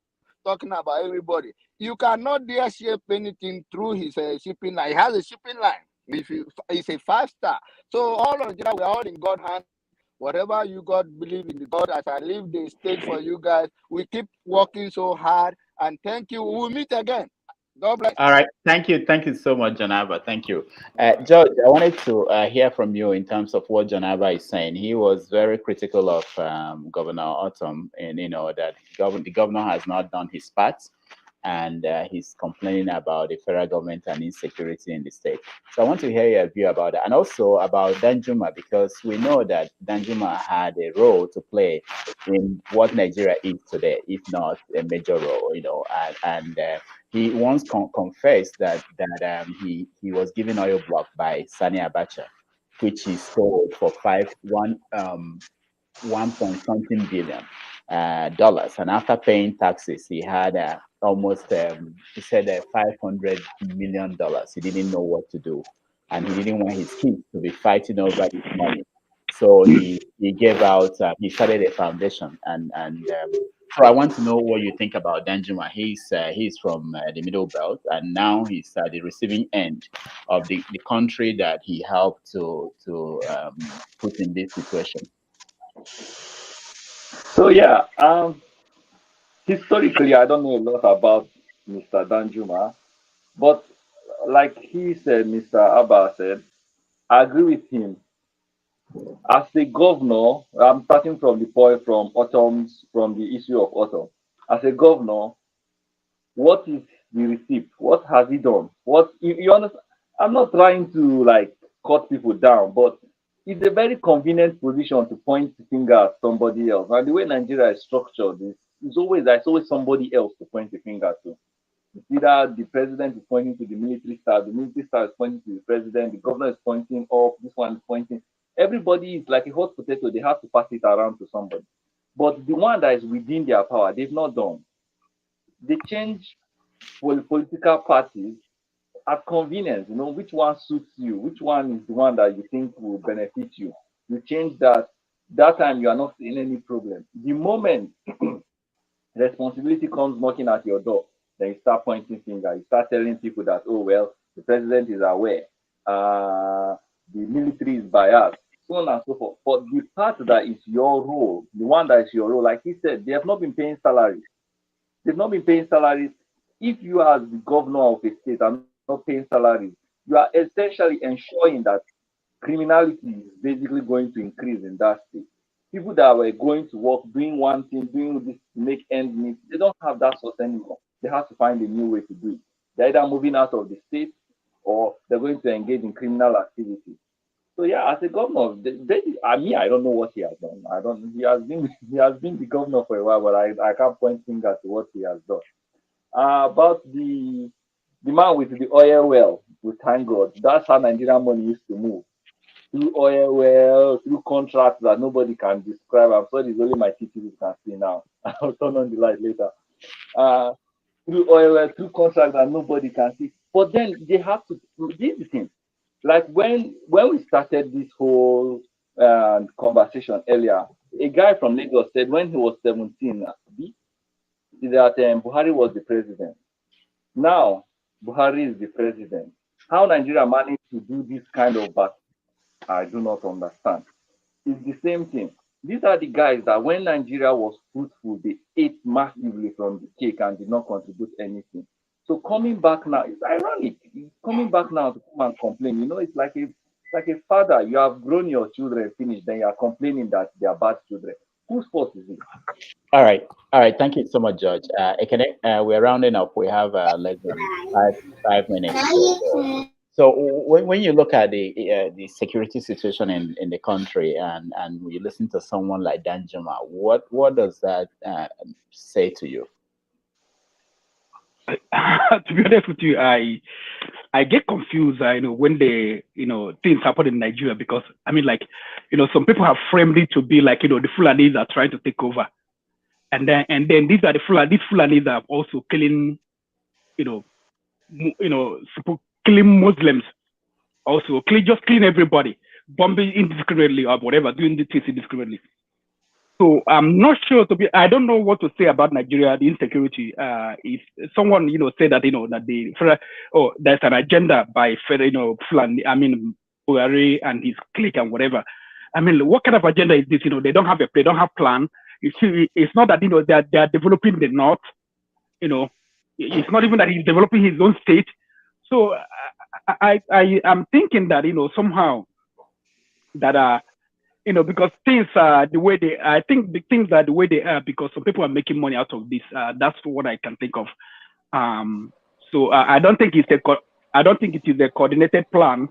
talking about everybody. You cannot dare shape anything through his shipping line. He has a shipping line. It's a 5-star. So all of Nigeria, we are all in God's hands. Whatever you God believe in the God, as I leave the stage for you guys, we keep working so hard. And thank you. We'll meet again. God bless. All right. Thank you so much, Jonava. Thank you. George, I wanted to hear from you in terms of what Jonava is saying. He was very critical of Governor Autumn, and that the governor has not done his part, and he's complaining about the federal government and insecurity in the state. So I want to hear your view about that, and also about Danjuma, because we know that Danjuma had a role to play in what Nigeria is today, if not a major role, and he once confessed that he was given oil block by Sani Abacha, which he sold for $1 point something billion dollars, and after paying taxes, he had almost he said $500 million. He didn't know what to do, and he didn't want his kids to be fighting over his money. So he gave out. He started a foundation, and so I want to know what you think about Danjuma. He's from the Middle Belt, and now he's at the receiving end of the country that he helped to put in this situation. So yeah, historically, I don't know a lot about Mr. Danjuma, but like he said, Mr. Abba said, I agree with him. As a governor, I'm starting from the point from the issue of Autumn. As a governor, what is the receipt? What has he done? What you understand? I'm not trying to like cut people down, but it's a very convenient position to point the finger at somebody else. And the way Nigeria is structured, there's always somebody else to point the finger to. It's either the president is pointing to the military staff is pointing to the president, the governor is pointing up, this one is pointing. Everybody is like a hot potato, they have to pass it around to somebody. But the one that is within their power, they've not done. They change political parties at convenience, which one suits you, which one is the one that you think will benefit you. You change that time you are not seeing any problem. The moment responsibility comes knocking at your door, then you start pointing fingers. You start telling people that, oh, well, the president is aware. The military is biased, so on and so forth. But the part that is your role, the one that is your role, like he said, they have not been paying salaries. They've not been paying salaries. If you are the governor of a state and not paying salaries, you are essentially ensuring that criminality is basically going to increase in that state. People that were going to work, doing one thing, doing this to make ends meet, they don't have that source anymore. They have to find a new way to do it. They're either moving out of the state or they're going to engage in criminal activity. So yeah, as a governor, I don't know what he has done. He has been the governor for a while, but I can't point finger to what he has done. About the man with the oil well, we thank God. That's how Nigerian money used to move. Through oil well, through contracts that nobody can describe. I'm sorry, it's only my TTV can see now. I'll turn on the light later. Through oil well, through contracts that nobody can see. But then they have to do the thing. Like when we started this whole conversation earlier, a guy from Lagos said when he was 17, that Buhari was the president. Now, Buhari is the president. How Nigeria managed to do this kind of back, I do not understand. It's the same thing. These are the guys that when Nigeria was fruitful, they ate massively from the cake and did not contribute anything. So coming back now, it's ironic. It's coming back now to come and complain. It's like a father. You have grown your children, finished, then you are complaining that they are bad children. Whose fault is it? All right. Thank you so much, George. We're rounding up. We have less than five minutes. So when you look at the security situation in the country and you listen to someone like Danjuma, what does that say to you? To be honest with you, I get confused. When things happen in Nigeria, because some people have framed it to be like the Fulanis are trying to take over, and then these are the Fulanis are also killing killing Muslims, also just killing everybody, bombing indiscriminately or whatever, doing the things indiscriminately. So I'm not sure I don't know what to say about Nigeria, the insecurity. If someone, say that, that there's an agenda by Fulani, Buhari and his clique and whatever. What kind of agenda is this? They don't have plan. You see, it's not that, they are developing the North, it's not even that he's developing his own state. So I am thinking that, somehow that, because things are the way they are, I think the things are the way they are because some people are making money out of this. That's what I can think of. So I don't think it is a coordinated plan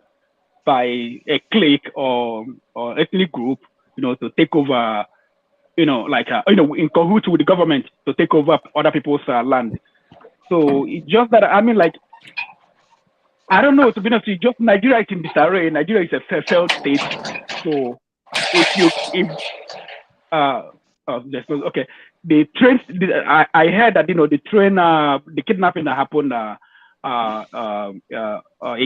by a clique or ethnic group, to take over, in cahoots with the government to take over other people's land. So it's just that I don't know, to be honest, just Nigeria is in disarray. Nigeria is a failed state. So okay. The train. I heard that the train, the kidnapping that happened in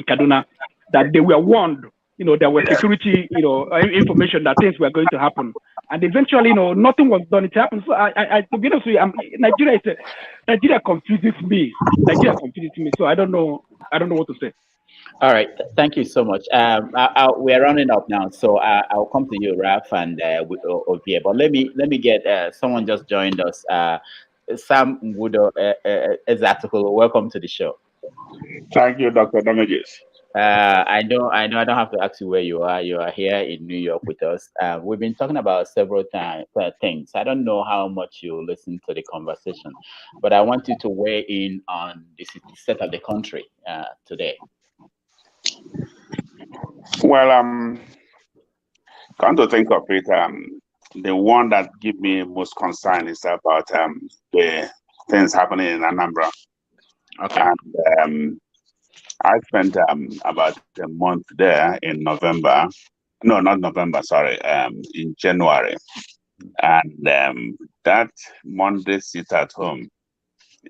Kaduna, that they were warned. There was security, information that things were going to happen, and eventually, nothing was done. It happened. So I to be honest with you, Nigeria confuses me. So I don't know what to say. All right, thank you so much. We're running up now, so I'll come to you, Raf and Ovie. But let me get someone just joined us. Sam Wudo Ezatuku, welcome to the show. Thank you, Dr. Damages. I don't have to ask you where you are. You are here in New York with us. We've been talking about several things. I don't know how much you listen to the conversation, but I want you to weigh in on the state of the country today. Well, come to think of it, the one that give me most concern is about the things happening in Anambra. Okay. And I spent about a month there in November. No, not November, sorry, in January. And that Monday sit at home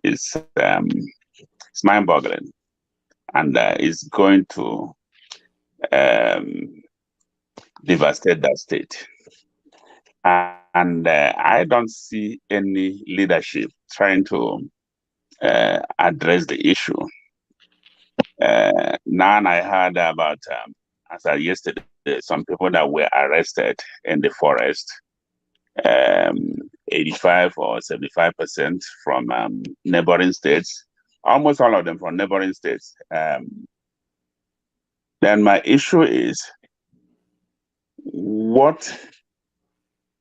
is it's mind-boggling, and it's going to devastate that state. And I don't see any leadership trying to address the issue. Now I heard about, as of yesterday, some people that were arrested in the forest, 85 or 75% from neighboring states, almost all of them from neighboring states. Then my issue is what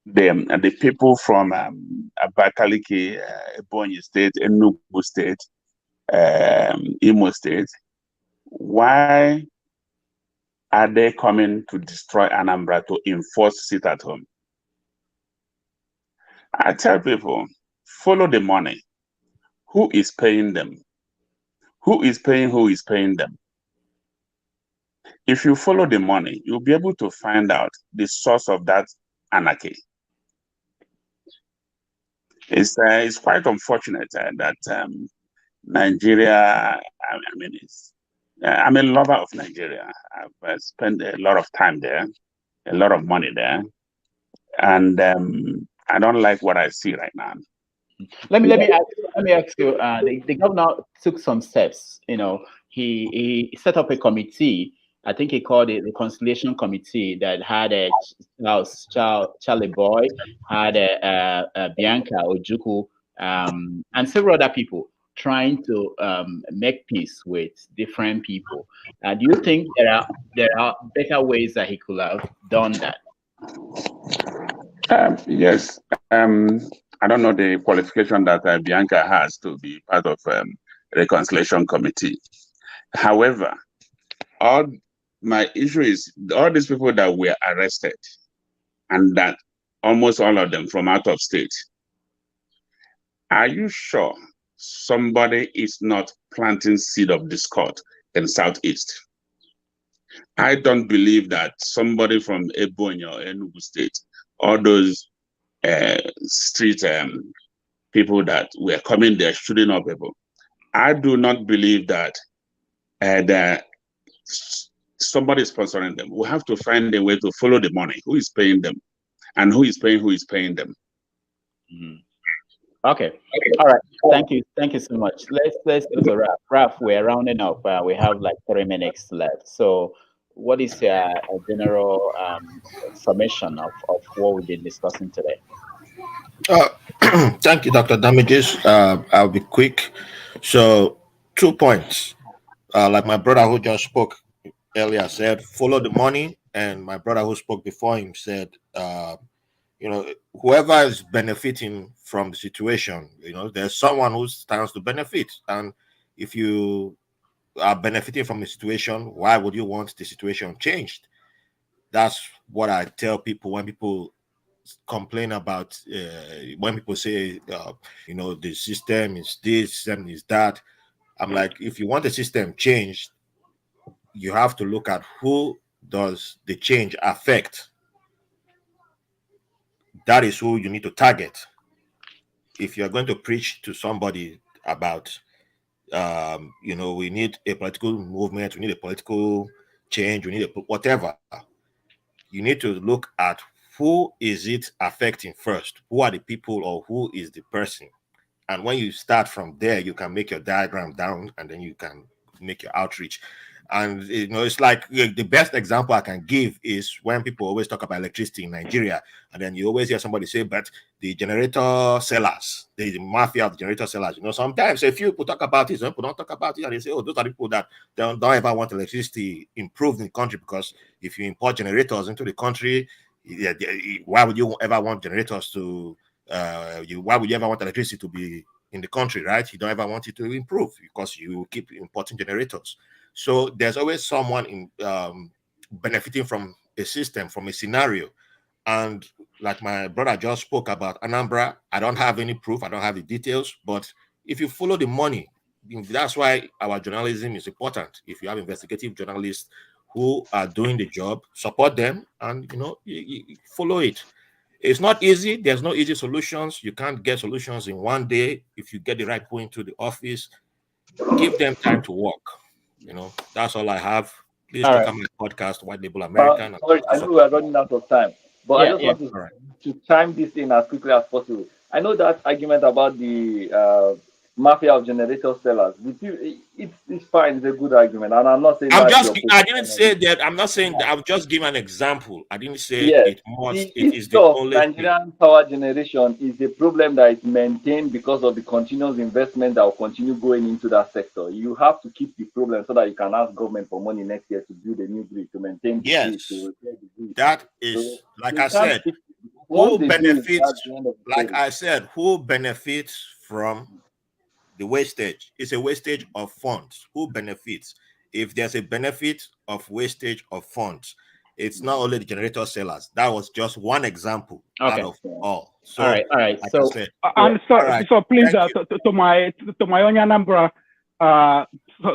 the people from Abakaliki, Ebonyi State, Enugu State, Imo State, why are they coming to destroy Anambra to enforce sit at home? I tell people, follow the money. Who is paying them? Who is paying them? If you follow the money, you'll be able to find out the source of that anarchy. It's quite unfortunate that Nigeria, I'm a lover of Nigeria. I've spent a lot of time there, a lot of money there, and I don't like what I see right now. Let me ask you. The governor took some steps. He set up a committee. I think he called it the Reconciliation Committee that had a Charlie Boy, had a Bianca Ojukwu, and several other people trying to make peace with different people. Do you think there are better ways that he could have done that? Yes. I don't know the qualification that Bianca has to be part of Reconciliation Committee. However, my issue is all these people that were arrested, and that almost all of them from out of state. Are you sure somebody is not planting seed of discord in Southeast? I don't believe that somebody from Ebonyi or Enugu State, all those street people that were coming there shooting up people, I do not believe that somebody is sponsoring them. We have to find a way to follow the money. Who is paying them, and who is paying them? Mm-hmm. Okay. All right. Thank you so much. Let's go to Raf. Raf, we're rounding up. We have like 3 minutes left. So, what is a general summation of what we've been discussing today? Thank you, Dr. Damages. I'll be quick. So, 2 points. Like my brother who just spoke earlier said, follow the money. And my brother who spoke before him said, whoever is benefiting from the situation, there's someone who stands to benefit. And if you are benefiting from the situation, why would you want the situation changed? That's what I tell people when people complain about, when people say, the system is this, system is that. I'm like, if you want the system changed, you have to look at who does the change affect. That is who you need to target. If you're going to preach to somebody about, we need a political movement, we need a political change, we need whatever, you need to look at who is it affecting first. Who are the people, or who is the person? And when you start from there, you can make your diagram down, and then you can make your outreach. And it's like the best example I can give is when people always talk about electricity in Nigeria, and then you always hear somebody say, but the generator sellers, the mafia of the generator sellers, sometimes a few people talk about it, some people don't talk about it, and they say, oh, those are the people that don't ever want electricity improved in the country, because if you import generators into the country, why would you ever want generators to why would you ever want electricity to be in the country, right? You don't ever want it to improve because you will keep importing generators. So there's always someone in benefiting from a system, from a scenario. And like my brother just spoke about Anambra, I don't have any proof, I don't have the details, but if you follow the money, that's why our journalism is important. If you have investigative journalists who are doing the job, support them, and you follow it. It's not easy. There's no easy solutions. You can't get solutions in one day. If you get the right people into the office, give them time to work. That's all I have. Please All check right. out my podcast, White Label American. Sorry, I know we are running out of time, but I just want All right. to chime this in as quickly as possible. I know that argument about the mafia of generator sellers. It's fine. It's a good argument, and I'm not saying I that didn't say that. I'm not saying that. I've just given an example. I didn't say yes. it is the issue of only thing. Nigerian power generation is a problem that is maintained because of the continuous investment that will continue going into that sector. You have to keep the problem so that you can ask government for money next year to build a new grid, to maintain the grid, to repair the grid. That is, like I said, who benefits? Like I said, who benefits from the wastage? It's a wastage of funds. Who benefits? If there's a benefit of wastage of funds, it's not only the generator sellers. That was just one example out of all. So, all right. Like So, so please, to my Anambra,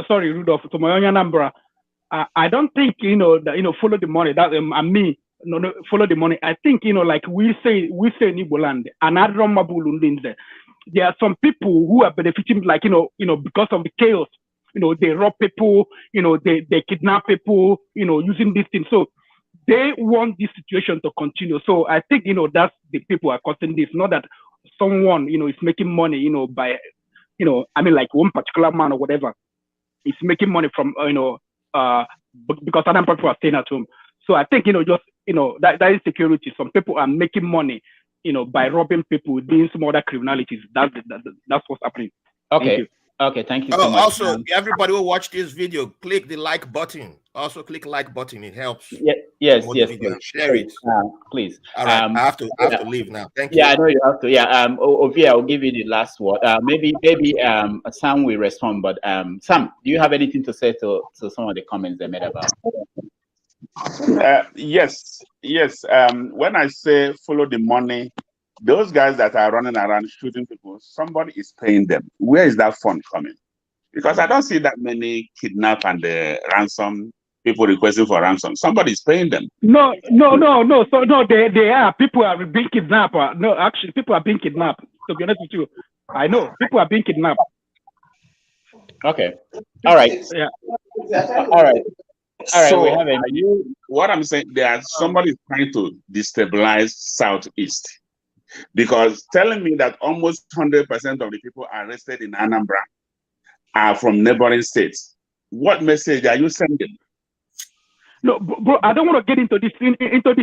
sorry, Rudolph, to my Anambra, I don't think that follow the money. That me. No, follow the money. I think like we say in Igbo land, there are some people who are benefiting, like because of the chaos. They rob people. They kidnap people. Using this thing. So they want this situation to continue. So I think that's the people are causing this. Not that someone is making money by like one particular man or whatever is making money from because other people are staying at home. So I think that is security. Some people are making money by robbing people, doing some other criminalities. That's what's happening. Okay. Thank you so much. Also, everybody who watch this video, click the like button. Also, click like button. It helps. Yes. Share it, please. All right, I have to leave now. Thank you. Yeah, I know you have to. Yeah. Ovie, I'll give you the last word. Maybe Sam will respond. But Sam, do you have anything to say to some of the comments they made about? Yes. When I say follow the money, those guys that are running around shooting people, somebody is paying them. Where is that fund coming? Because I don't see that many kidnap and ransom people requesting for ransom. Somebody is paying them. No. So no, they are. People are being kidnapped. No, actually, people are being kidnapped. To be honest with you, I know people are being kidnapped. Okay. All right. Yeah. All right. So what I'm saying, somebody is trying to destabilize Southeast, because telling me that almost 100% of the people arrested in Anambra are from neighboring states. What message are you sending? No, bro, I don't want to get into this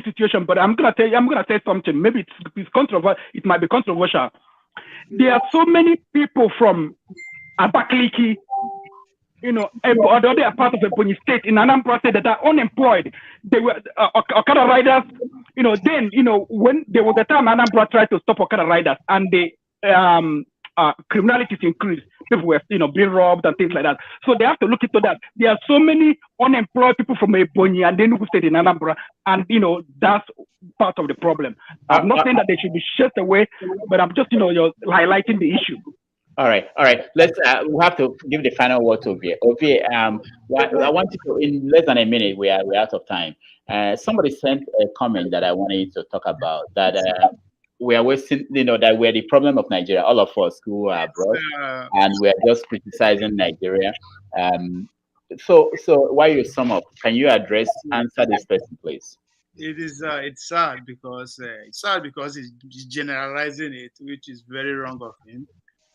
situation, but I'm gonna say something. Maybe it's controversial. It might be controversial. There are so many people from Abakaliki, although they are part of the Ebonyi state in Anambra State that are unemployed. They were Okada riders. Then when there was a time Anambra tried to stop Okada riders, and the criminality increased. People were being robbed and things like that. So they have to look into that. There are so many unemployed people from Ebonyi and Enugu State in Anambra, and that's part of the problem. I'm not saying that they should be shut away, but I'm just highlighting the issue. All right. Let's. We have to give the final word to Ovie. Ovie, I want you to, in less than a minute, we're out of time. Somebody sent a comment that I wanted you to talk about, that we are wasting, that we're the problem of Nigeria, all of us who are abroad, and we're just criticizing Nigeria. So while you sum up, can you answer this question, please? It's sad because he's generalizing it, which is very wrong of him.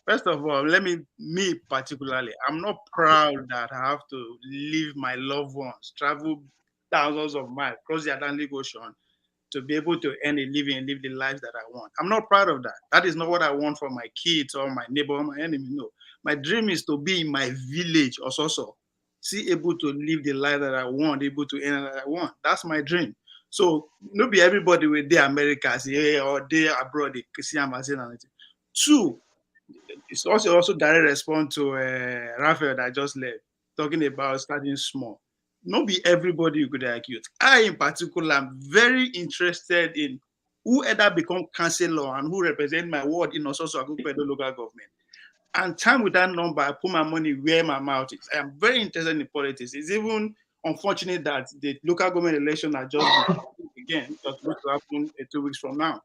First of all, me particularly, I'm not proud that I have to leave my loved ones, travel thousands of miles, cross the Atlantic Ocean to be able to earn a living and live the lives that I want. I'm not proud of that. That is not what I want for my kids or my neighbor or my enemy. No. My dream is to be in my village or so, see able to live the life that I want, able to earn that I want. That's my dream. So not be everybody with their America say, or they abroad, they see I'm saying anything. Two, it's also direct response to Raphael that just left, talking about starting small. Not be everybody you could accuse. I, in particular, am very interested in who either become councillor and who represent my ward in Ososo Agupedo local government. And time with that number, I put my money where my mouth is. I am very interested in politics. It's even unfortunate that the local government election are just again, just going to happen 2 weeks from now.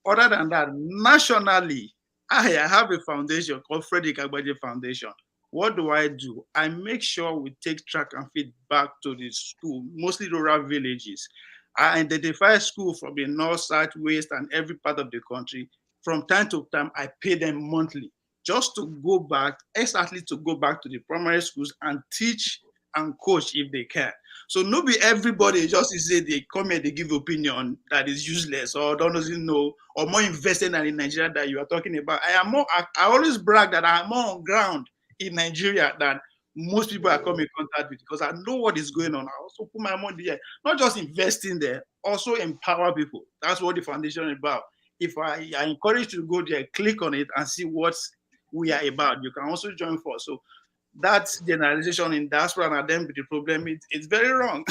Other than that, nationally, I have a foundation called Frederick Agbaje Foundation. What do? I make sure we take track and feed back to the school, mostly rural villages. I identify schools from the north, south, west, and every part of the country. From time to time, I pay them monthly just to go back, exactly to go back to the primary schools and teach and coach if they can. So not be everybody just say they come here, they give opinion that is useless or doesn't know or more invested than in Nigeria that you are talking about. I always brag that I am more on ground in Nigeria than most people I come in contact with because I know what is going on. I also put my money there, not just investing there, also empower people. That's what the foundation is about. If I encourage you to go there, click on it and see what we are about. You can also join for. So that generalization in diaspora and then be the problem, it's very wrong.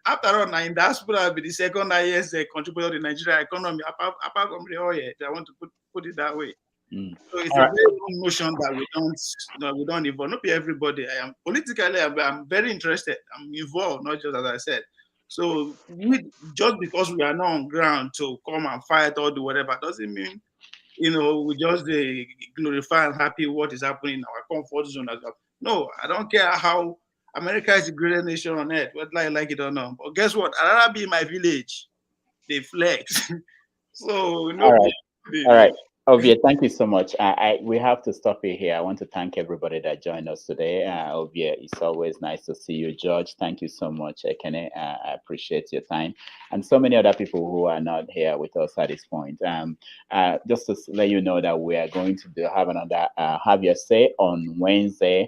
After all, now in diaspora be the second highest contributor to the Nigeria economy, apart from the oil. I want to put it that way. So it's a very wrong notion that we don't involve. Not be everybody. I am politically, I'm very interested. I'm involved, not just as I said. So just because we are not on ground to come and fight or do whatever doesn't mean we just glorify and happy what is happening in our comfort zone. No, I don't care how America is the greatest nation on earth, whether I like it or not. But guess what? I'd rather be in my village. They flex. So no. All right. Ovie, thank you so much. We have to stop it here. I want to thank everybody that joined us today. Ovie, it's always nice to see you. George, thank you so much. Ekene, I appreciate your time. And so many other people who are not here with us at this point. Just to let you know that we are going to have another Have Your Say on Wednesday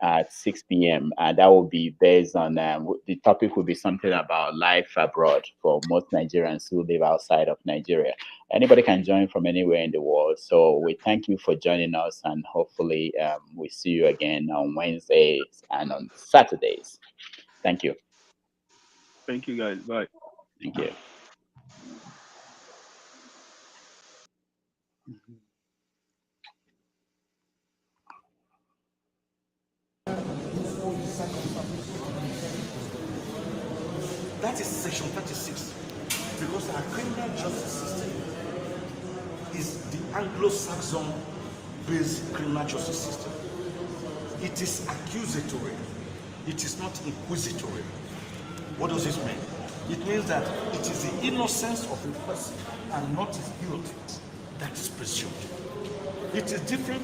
at 6 p.m. That will be based on the topic will be something about life abroad for most Nigerians who live outside of Nigeria. Anybody can join from anywhere in the world. So we thank you for joining us, and hopefully we see you again on Wednesdays and on Saturdays. Thank you. Thank you, guys. Bye. Thank you. That is section 36, because our criminal justice system is the Anglo-Saxon based criminal justice system. It is accusatory. It is not inquisitory. What does this mean? It means that it is the innocence of a person and not his guilt that is presumed. It is different